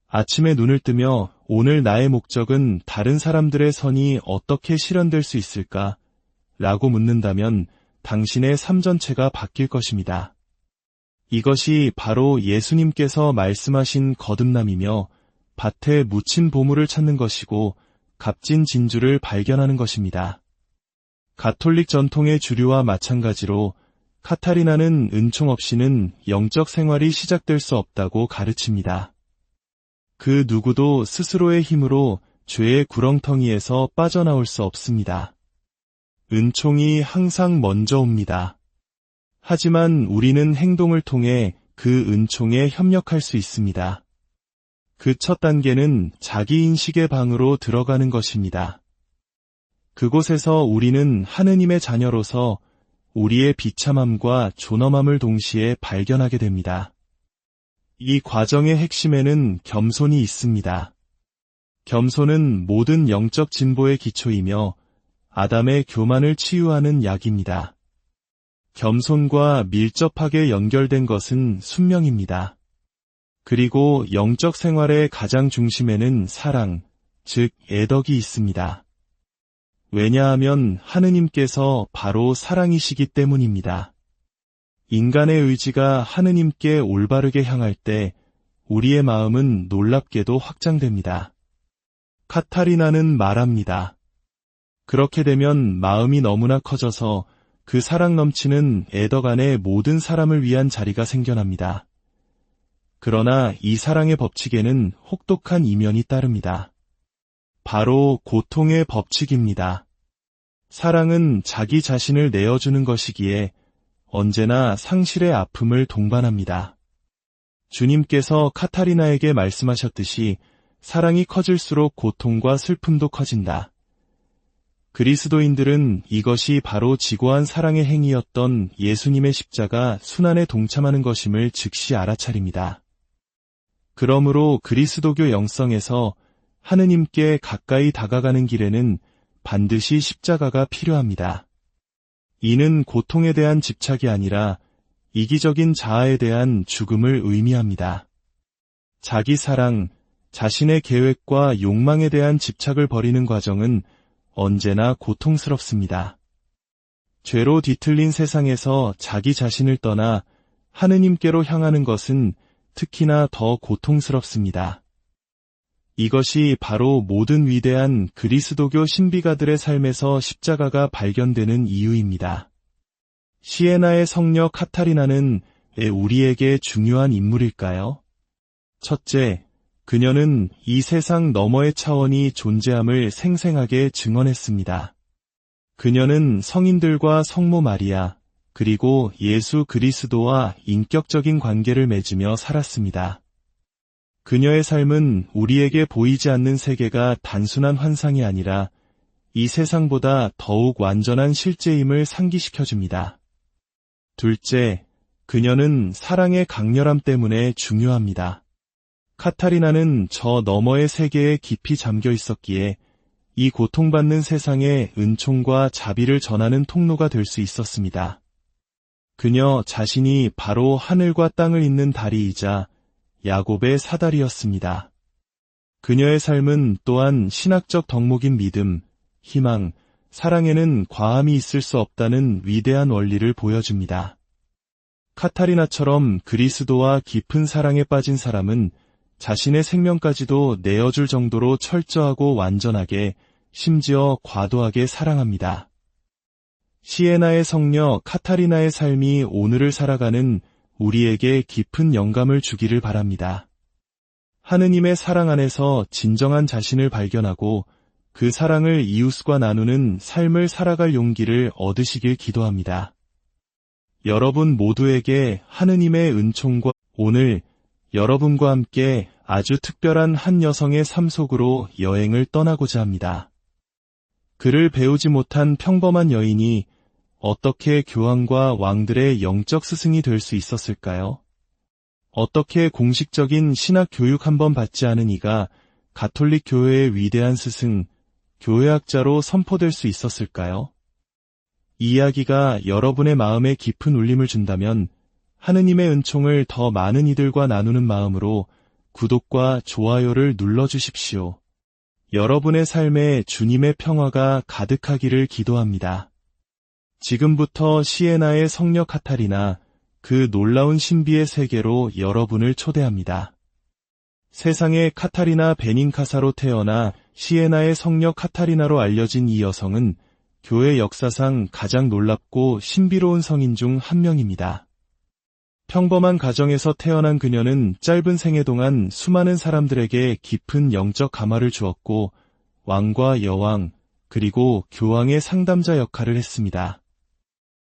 아침에 눈을 뜨며 오늘 나의 목적은 다른 사람들의 선이 어떻게 실현될 수 있을까? 라고 묻는다면 당신의 삶 전체가 바뀔 것입니다. 이것이 바로 예수님께서 말씀하신 거듭남이며 밭에 묻힌 보물을 찾는 것이고 값진 진주를 발견하는 것입니다. 가톨릭 전통의 주류와 마찬가지로 카타리나는 은총 없이는 영적 생활이 시작될 수 없다고 가르칩니다. 그 누구도 스스로의 힘으로 죄의 구렁텅이에서 빠져나올 수 없습니다. 은총이 항상 먼저 옵니다. 하지만 우리는 행동을 통해 그 은총에 협력할 수 있습니다. 그 첫 단계는 자기인식의 방으로 들어가는 것입니다. 그곳에서 우리는 하느님의 자녀로서 우리의 비참함과 존엄함을 동시에 발견하게 됩니다. 이 과정의 핵심에는 겸손이 있습니다. 겸손은 모든 영적 진보의 기초이며 아담의 교만을 치유하는 약입니다. 겸손과 밀접하게 연결된 것은 순명입니다. 그리고 영적 생활의 가장 중심에는 사랑, 즉 애덕이 있습니다. 왜냐하면 하느님께서 바로 사랑이시기 때문입니다. 인간의 의지가 하느님께 올바르게 향할 때 우리의 마음은 놀랍게도 확장됩니다. 카타리나는 말합니다. 그렇게 되면 마음이 너무나 커져서 그 사랑 넘치는 애덕 안에 모든 사람을 위한 자리가 생겨납니다. 그러나 이 사랑의 법칙에는 혹독한 이면이 따릅니다. 바로 고통의 법칙입니다. 사랑은 자기 자신을 내어주는 것이기에 언제나 상실의 아픔을 동반합니다. 주님께서 카타리나에게 말씀하셨듯이 사랑이 커질수록 고통과 슬픔도 커진다. 그리스도인들은 이것이 바로 지고한 사랑의 행위였던 예수님의 십자가 순환에 동참하는 것임을 즉시 알아차립니다. 그러므로 그리스도교 영성에서 하느님께 가까이 다가가는 길에는 반드시 십자가가 필요합니다. 이는 고통에 대한 집착이 아니라 이기적인 자아에 대한 죽음을 의미합니다. 자기 사랑, 자신의 계획과 욕망에 대한 집착을 버리는 과정은 언제나 고통스럽습니다. 죄로 뒤틀린 세상에서 자기 자신을 떠나 하느님께로 향하는 것은 특히나 더 고통스럽습니다. 이것이 바로 모든 위대한 그리스도교 신비가들의 삶에서 십자가가 발견되는 이유입니다. 시에나의 성녀 카타리나는 왜 우리에게 중요한 인물일까요? 첫째, 그녀는 이 세상 너머의 차원이 존재함을 생생하게 증언했습니다. 그녀는 성인들과 성모 마리아, 그리고 예수 그리스도와 인격적인 관계를 맺으며 살았습니다. 그녀의 삶은 우리에게 보이지 않는 세계가 단순한 환상이 아니라 이 세상보다 더욱 완전한 실제임을 상기시켜줍니다. 둘째, 그녀는 사랑의 강렬함 때문에 중요합니다. 카타리나는 저 너머의 세계에 깊이 잠겨 있었기에 이 고통받는 세상에 은총과 자비를 전하는 통로가 될 수 있었습니다. 그녀 자신이 바로 하늘과 땅을 잇는 다리이자 야곱의 사다리였습니다. 그녀의 삶은 또한 신학적 덕목인 믿음, 희망, 사랑에는 과함이 있을 수 없다는 위대한 원리를 보여줍니다. 카타리나처럼 그리스도와 깊은 사랑에 빠진 사람은 자신의 생명까지도 내어줄 정도로 철저하고 완전하게, 심지어 과도하게 사랑합니다. 시에나의 성녀 카타리나의 삶이 오늘을 살아가는 우리에게 깊은 영감을 주기를 바랍니다. 하느님의 사랑 안에서 진정한 자신을 발견하고 그 사랑을 이웃과 나누는 삶을 살아갈 용기를 얻으시길 기도합니다. 여러분 모두에게 하느님의 은총과 오늘 여러분과 함께 아주 특별한 한 여성의 삶 속으로 여행을 떠나고자 합니다. 그를 배우지 못한 평범한 여인이 어떻게 교황과 왕들의 영적 스승이 될 수 있었을까요? 어떻게 공식적인 신학 교육 한번 받지 않은 이가 가톨릭 교회의 위대한 스승, 교회학자로 선포될 수 있었을까요? 이 이야기가 여러분의 마음에 깊은 울림을 준다면 하느님의 은총을 더 많은 이들과 나누는 마음으로 구독과 좋아요를 눌러주십시오. 여러분의 삶에 주님의 평화가 가득하기를 기도합니다. 지금부터 시에나의 성녀 카타리나, 그 놀라운 신비의 세계로 여러분을 초대합니다. 세상의 카타리나 베닌카사로 태어나 시에나의 성녀 카타리나로 알려진 이 여성은 교회 역사상 가장 놀랍고 신비로운 성인 중 한 명입니다. 평범한 가정에서 태어난 그녀는 짧은 생애 동안 수많은 사람들에게 깊은 영적 감화를 주었고 왕과 여왕, 그리고 교황의 상담자 역할을 했습니다.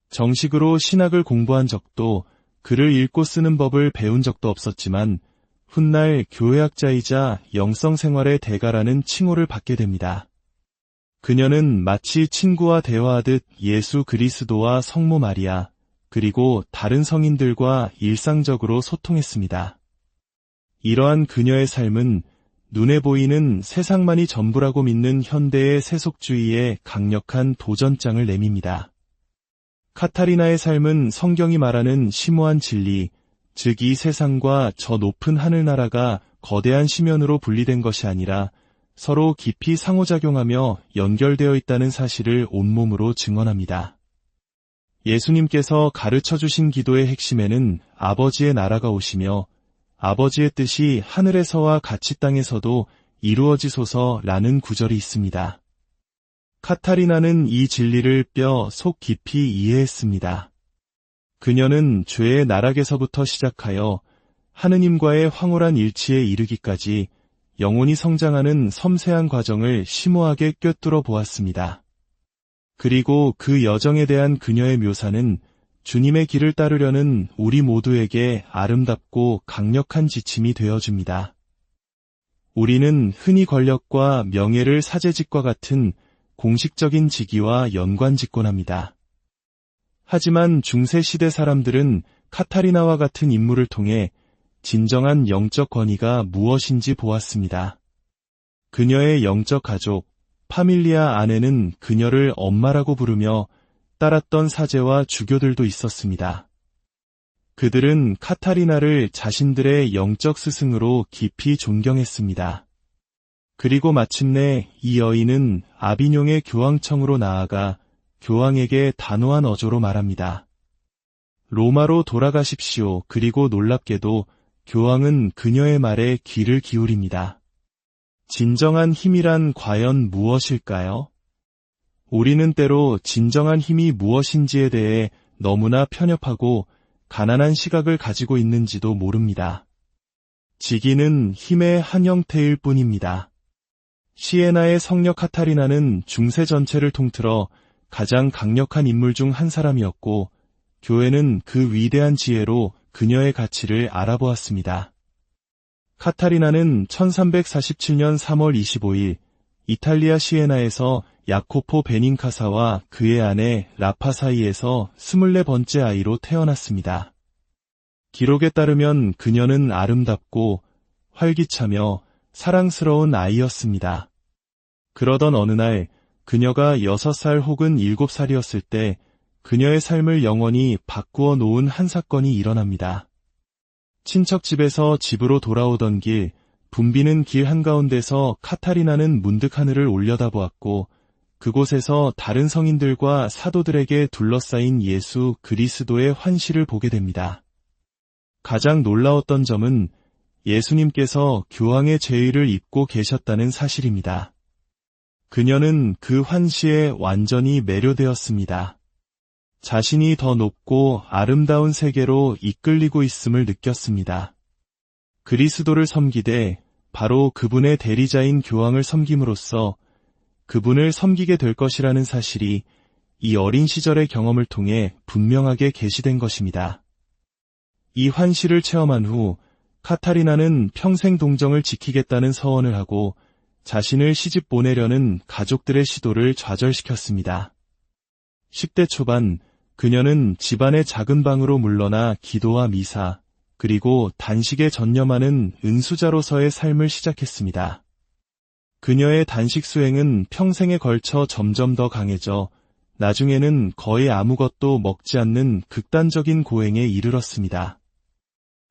정식으로 신학을 공부한 적도, 글을 읽고 쓰는 법을 배운 적도 없었지만 훗날 교회학자이자 영성생활의 대가라는 칭호를 받게 됩니다. 그녀는 마치 친구와 대화하듯 예수 그리스도와 성모 마리아, 그리고 다른 성인들과 일상적으로 소통했습니다. 이러한 그녀의 삶은 눈에 보이는 세상만이 전부라고 믿는 현대의 세속주의에 강력한 도전장을 내밉니다. 카타리나의 삶은 성경이 말하는 심오한 진리, 즉 이 세상과 저 높은 하늘나라가 거대한 심연으로 분리된 것이 아니라 서로 깊이 상호작용하며 연결되어 있다는 사실을 온몸으로 증언합니다. 예수님께서 가르쳐 주신 기도의 핵심에는 아버지의 나라가 오시며 아버지의 뜻이 하늘에서와 같이 땅에서도 이루어지소서라는 구절이 있습니다. 카타리나는 이 진리를 뼈 속 깊이 이해했습니다. 그녀는 죄의 나락에서부터 시작하여 하느님과의 황홀한 일치에 이르기까지 영혼이 성장하는 섬세한 과정을 심오하게 꿰뚫어 보았습니다. 그리고 그 여정에 대한 그녀의 묘사는 주님의 길을 따르려는 우리 모두에게 아름답고 강력한 지침이 되어줍니다. 우리는 흔히 권력과 명예를 사제직과 같은 공식적인 직위와 연관짓곤합니다. 하지만 중세시대 사람들은 카타리나와 같은 인물을 통해 진정한 영적 권위가 무엇인지 보았습니다. 그녀의 영적 가족, 파밀리아 안에는 그녀를 엄마라고 부르며 따랐던 사제와 주교들도 있었습니다. 그들은 카타리나를 자신들의 영적 스승으로 깊이 존경했습니다. 그리고 마침내 이 여인은 아비뇽의 교황청으로 나아가 교황에게 단호한 어조로 말합니다. 로마로 돌아가십시오. 그리고 놀랍게도 교황은 그녀의 말에 귀를 기울입니다. 진정한 힘이란 과연 무엇일까요? 우리는 때로 진정한 힘이 무엇인지에 대해 너무나 편협하고 가난한 시각을 가지고 있는지도 모릅니다. 직위는 힘의 한 형태일 뿐입니다. 시에나의 성녀 카타리나는 중세 전체를 통틀어 가장 강력한 인물 중 한 사람이었고, 교회는 그 위대한 지혜로 그녀의 가치를 알아보았습니다. 카타리나는 1347년 3월 25일 이탈리아 시에나에서 야코포 베닌카사와 그의 아내 라파 사이에서 24번째 아이로 태어났습니다. 기록에 따르면 그녀는 아름답고 활기차며 사랑스러운 아이였습니다. 그러던 어느 날 그녀가 6살 혹은 7살이었을 때 그녀의 삶을 영원히 바꾸어 놓은 한 사건이 일어납니다. 친척 집에서 집으로 돌아오던 길, 붐비는 길 한가운데서 카타리나는 문득 하늘을 올려다보았고 그곳에서 다른 성인들과 사도들에게 둘러싸인 예수 그리스도의 환시를 보게 됩니다. 가장 놀라웠던 점은 예수님께서 교황의 제의를 입고 계셨다는 사실입니다. 그녀는 그 환시에 완전히 매료되었습니다. 자신이 더 높고 아름다운 세계로 이끌리고 있음을 느꼈습니다. 그리스도를 섬기되 바로 그분의 대리자인 교황을 섬김으로써 그분을 섬기게 될 것이라는 사실이 이 어린 시절의 경험을 통해 분명하게 계시된 것입니다. 이 환시를 체험한 후 카타리나는 평생 동정을 지키겠다는 서원을 하고 자신을 시집 보내려는 가족들의 시도를 좌절시켰습니다. 10대 초반 그녀는 집안의 작은 방으로 물러나 기도와 미사, 그리고 단식에 전념하는 은수자로서의 삶을 시작했습니다. 그녀의 단식 수행은 평생에 걸쳐 점점 더 강해져 나중에는 거의 아무것도 먹지 않는 극단적인 고행에 이르렀습니다.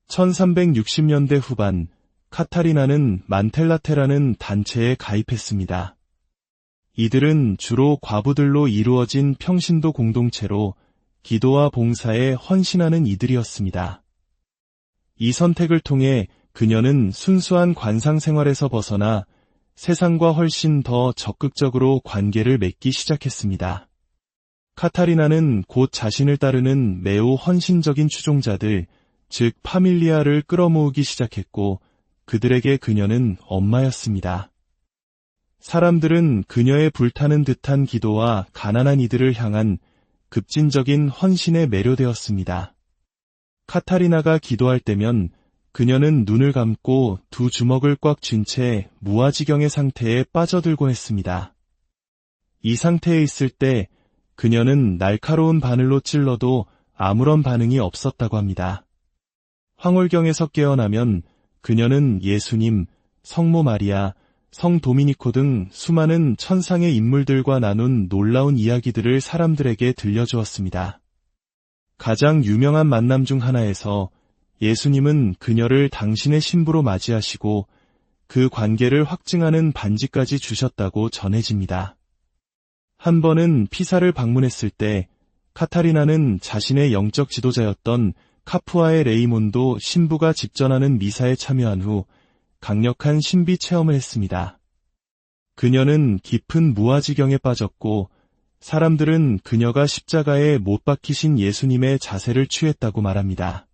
1360년대 후반 카타리나는 만텔라테라는 단체에 가입했습니다. 이들은 주로 과부들로 이루어진 평신도 공동체로 기도와 봉사에 헌신하는 이들이었습니다. 이 선택을 통해 그녀는 순수한 관상 생활에서 벗어나 세상과 훨씬 더 적극적으로 관계를 맺기 시작했습니다. 카타리나는 곧 자신을 따르는 매우 헌신적인 추종자들, 즉 파밀리아를 끌어모으기 시작했고 그들에게 그녀는 엄마였습니다. 사람들은 그녀의 불타는 듯한 기도와 가난한 이들을 향한 급진적인 헌신에 매료되었습니다. 카타리나가 기도할 때면 그녀는 눈을 감고 두 주먹을 꽉 쥔 채 무아지경의 상태에 빠져들곤 했습니다. 이 상태에 있을 때 그녀는 날카로운 바늘로 찔러도 아무런 반응이 없었다고 합니다. 황홀경에서 깨어나면 그녀는 예수님, 성모 마리아, 성 도미니코 등 수많은 천상의 인물들과 나눈 놀라운 이야기들을 사람들에게 들려주었습니다. 가장 유명한 만남 중 하나에서 예수님은 그녀를 당신의 신부로 맞이하시고 그 관계를 확증하는 반지까지 주셨다고 전해집니다. 한 번은 피사를 방문했을 때 카타리나는 자신의 영적 지도자였던 카푸아의 레이몬도 신부가 집전하는 미사에 참여한 후 강력한 신비 체험을 했습니다. 그녀는 깊은 무아지경에 빠졌고 사람들은 그녀가 십자가에 못 박히신 예수님의 자세를 취했다고 말합니다.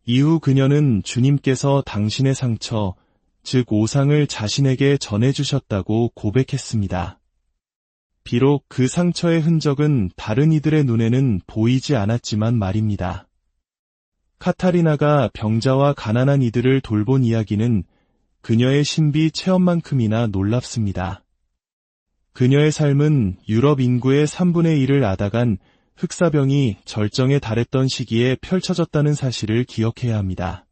이후 그녀는 주님께서 당신의 상처, 즉 오상을 자신에게 전해주셨다고 고백했습니다. 비록 그 상처의 흔적은 다른 이들의 눈에는 보이지 않았지만 말입니다. 카타리나가 병자와 가난한 이들을 돌본 이야기는 그녀의 신비 체험만큼이나 놀랍습니다. 그녀의 삶은 유럽 인구의 3분의 1을 앗아간 흑사병이 절정에 달했던 시기에 펼쳐졌다는 사실을 기억해야 합니다.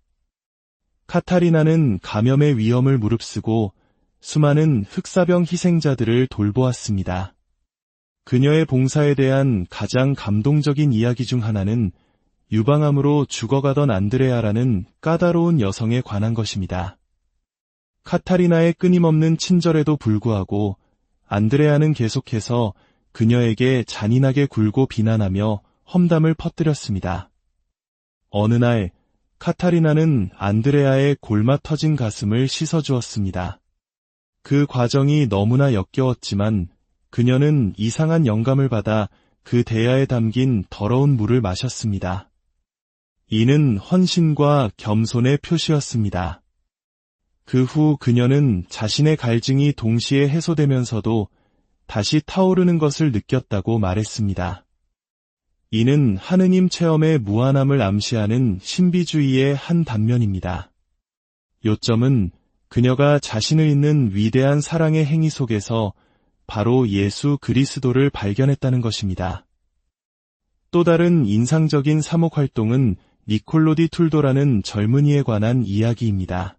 카타리나는 감염의 위험을 무릅쓰고 수많은 흑사병 희생자들을 돌보았습니다. 그녀의 봉사에 대한 가장 감동적인 이야기 중 하나는 유방암으로 죽어가던 안드레아라는 까다로운 여성에 관한 것입니다. 카타리나의 끊임없는 친절에도 불구하고 안드레아는 계속해서 그녀에게 잔인하게 굴고 비난하며 험담을 퍼뜨렸습니다. 어느 날 카타리나는 안드레아의 골마 터진 가슴을 씻어주었습니다. 그 과정이 너무나 역겨웠지만 그녀는 이상한 영감을 받아 그 대야에 담긴 더러운 물을 마셨습니다. 이는 헌신과 겸손의 표시였습니다. 그 후 그녀는 자신의 갈증이 동시에 해소되면서도 다시 타오르는 것을 느꼈다고 말했습니다. 이는 하느님 체험의 무한함을 암시하는 신비주의의 한 단면입니다. 요점은 그녀가 자신을 잇는 위대한 사랑의 행위 속에서 바로 예수 그리스도를 발견했다는 것입니다. 또 다른 인상적인 사목 활동은 니콜로 디 툴도라는 젊은이에 관한 이야기입니다.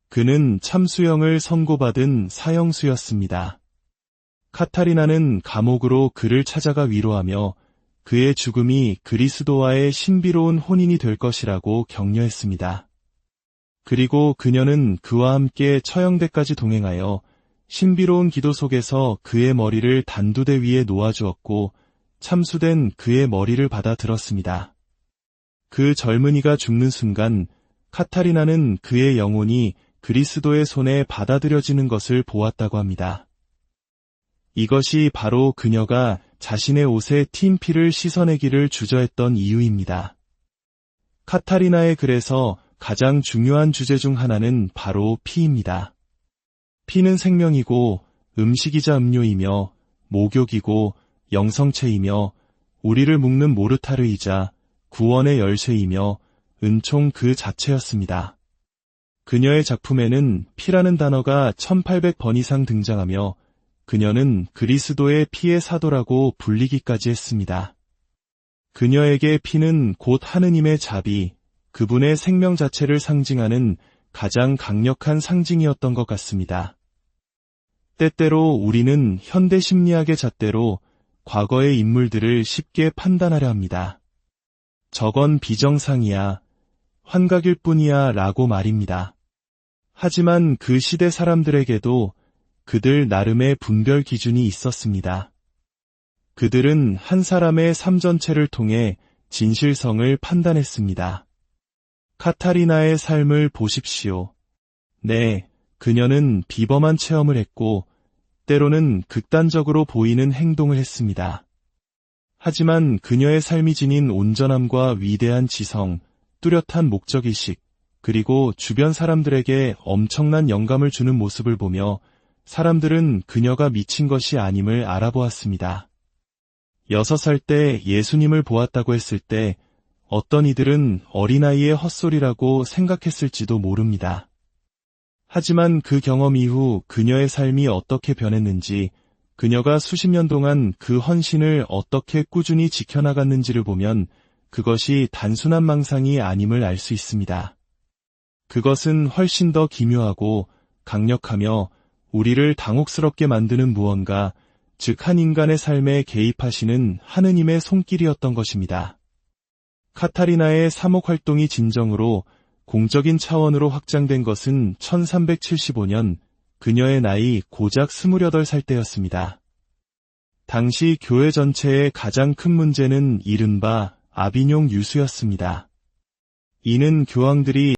그는 참수형을 선고받은 사형수였습니다. 카타리나는 감옥으로 그를 찾아가 위로하며 그의 죽음이 그리스도와의 신비로운 혼인이 될 것이라고 격려했습니다. 그리고 그녀는 그와 함께 처형대까지 동행하여 신비로운 기도 속에서 그의 머리를 단두대 위에 놓아주었고 참수된 그의 머리를 받아 들었습니다. 그 젊은이가 죽는 순간 카타리나는 그의 영혼이 그리스도의 손에 받아들여지는 것을 보았다고 합니다. 이것이 바로 그녀가 자신의 옷에 튄 피를 씻어내기를 주저했던 이유입니다. 카타리나의 글에서 가장 중요한 주제 중 하나는 바로 피입니다. 피는 생명이고 음식이자 음료이며 목욕이고 영성체이며 우리를 묶는 모르타르이자 구원의 열쇠이며 은총 그 자체였습니다. 그녀의 작품에는 피라는 단어가 1800번 이상 등장하며 그녀는 그리스도의 피의 사도라고 불리기까지 했습니다. 그녀에게 피는 곧 하느님의 자비, 그분의 생명 자체를 상징하는 가장 강력한 상징이었던 것 같습니다. 때때로 우리는 현대 심리학의 잣대로 과거의 인물들을 쉽게 판단하려 합니다. 저건 비정상이야, 환각일 뿐이야 라고 말입니다. 하지만 그 시대 사람들에게도 그들 나름의 분별 기준이 있었습니다. 그들은 한 사람의 삶 전체를 통해 진실성을 판단했습니다. 카타리나의 삶을 보십시오. 네, 그녀는 비범한 체험을 했고 때로는 극단적으로 보이는 행동을 했습니다. 하지만 그녀의 삶이 지닌 온전함과 위대한 지성, 뚜렷한 목적의식, 그리고 주변 사람들에게 엄청난 영감을 주는 모습을 보며 사람들은 그녀가 미친 것이 아님을 알아보았습니다. 6살 때 예수님을 보았다고 했을 때 어떤 이들은 어린아이의 헛소리라고 생각했을지도 모릅니다. 하지만 그 경험 이후 그녀의 삶이 어떻게 변했는지, 그녀가 수십 년 동안 그 헌신을 어떻게 꾸준히 지켜나갔는지를 보면 그것이 단순한 망상이 아님을 알 수 있습니다. 그것은 훨씬 더 기묘하고 강력하며 우리를 당혹스럽게 만드는 무언가, 즉 한 인간의 삶에 개입하시는 하느님의 손길이었던 것입니다. 카타리나의 사목 활동이 진정으로 공적인 차원으로 확장된 것은 1375년 그녀의 나이 고작 28살 때였습니다. 당시 교회 전체의 가장 큰 문제는 이른바 아비뇽 유수였습니다. 이는 교황들이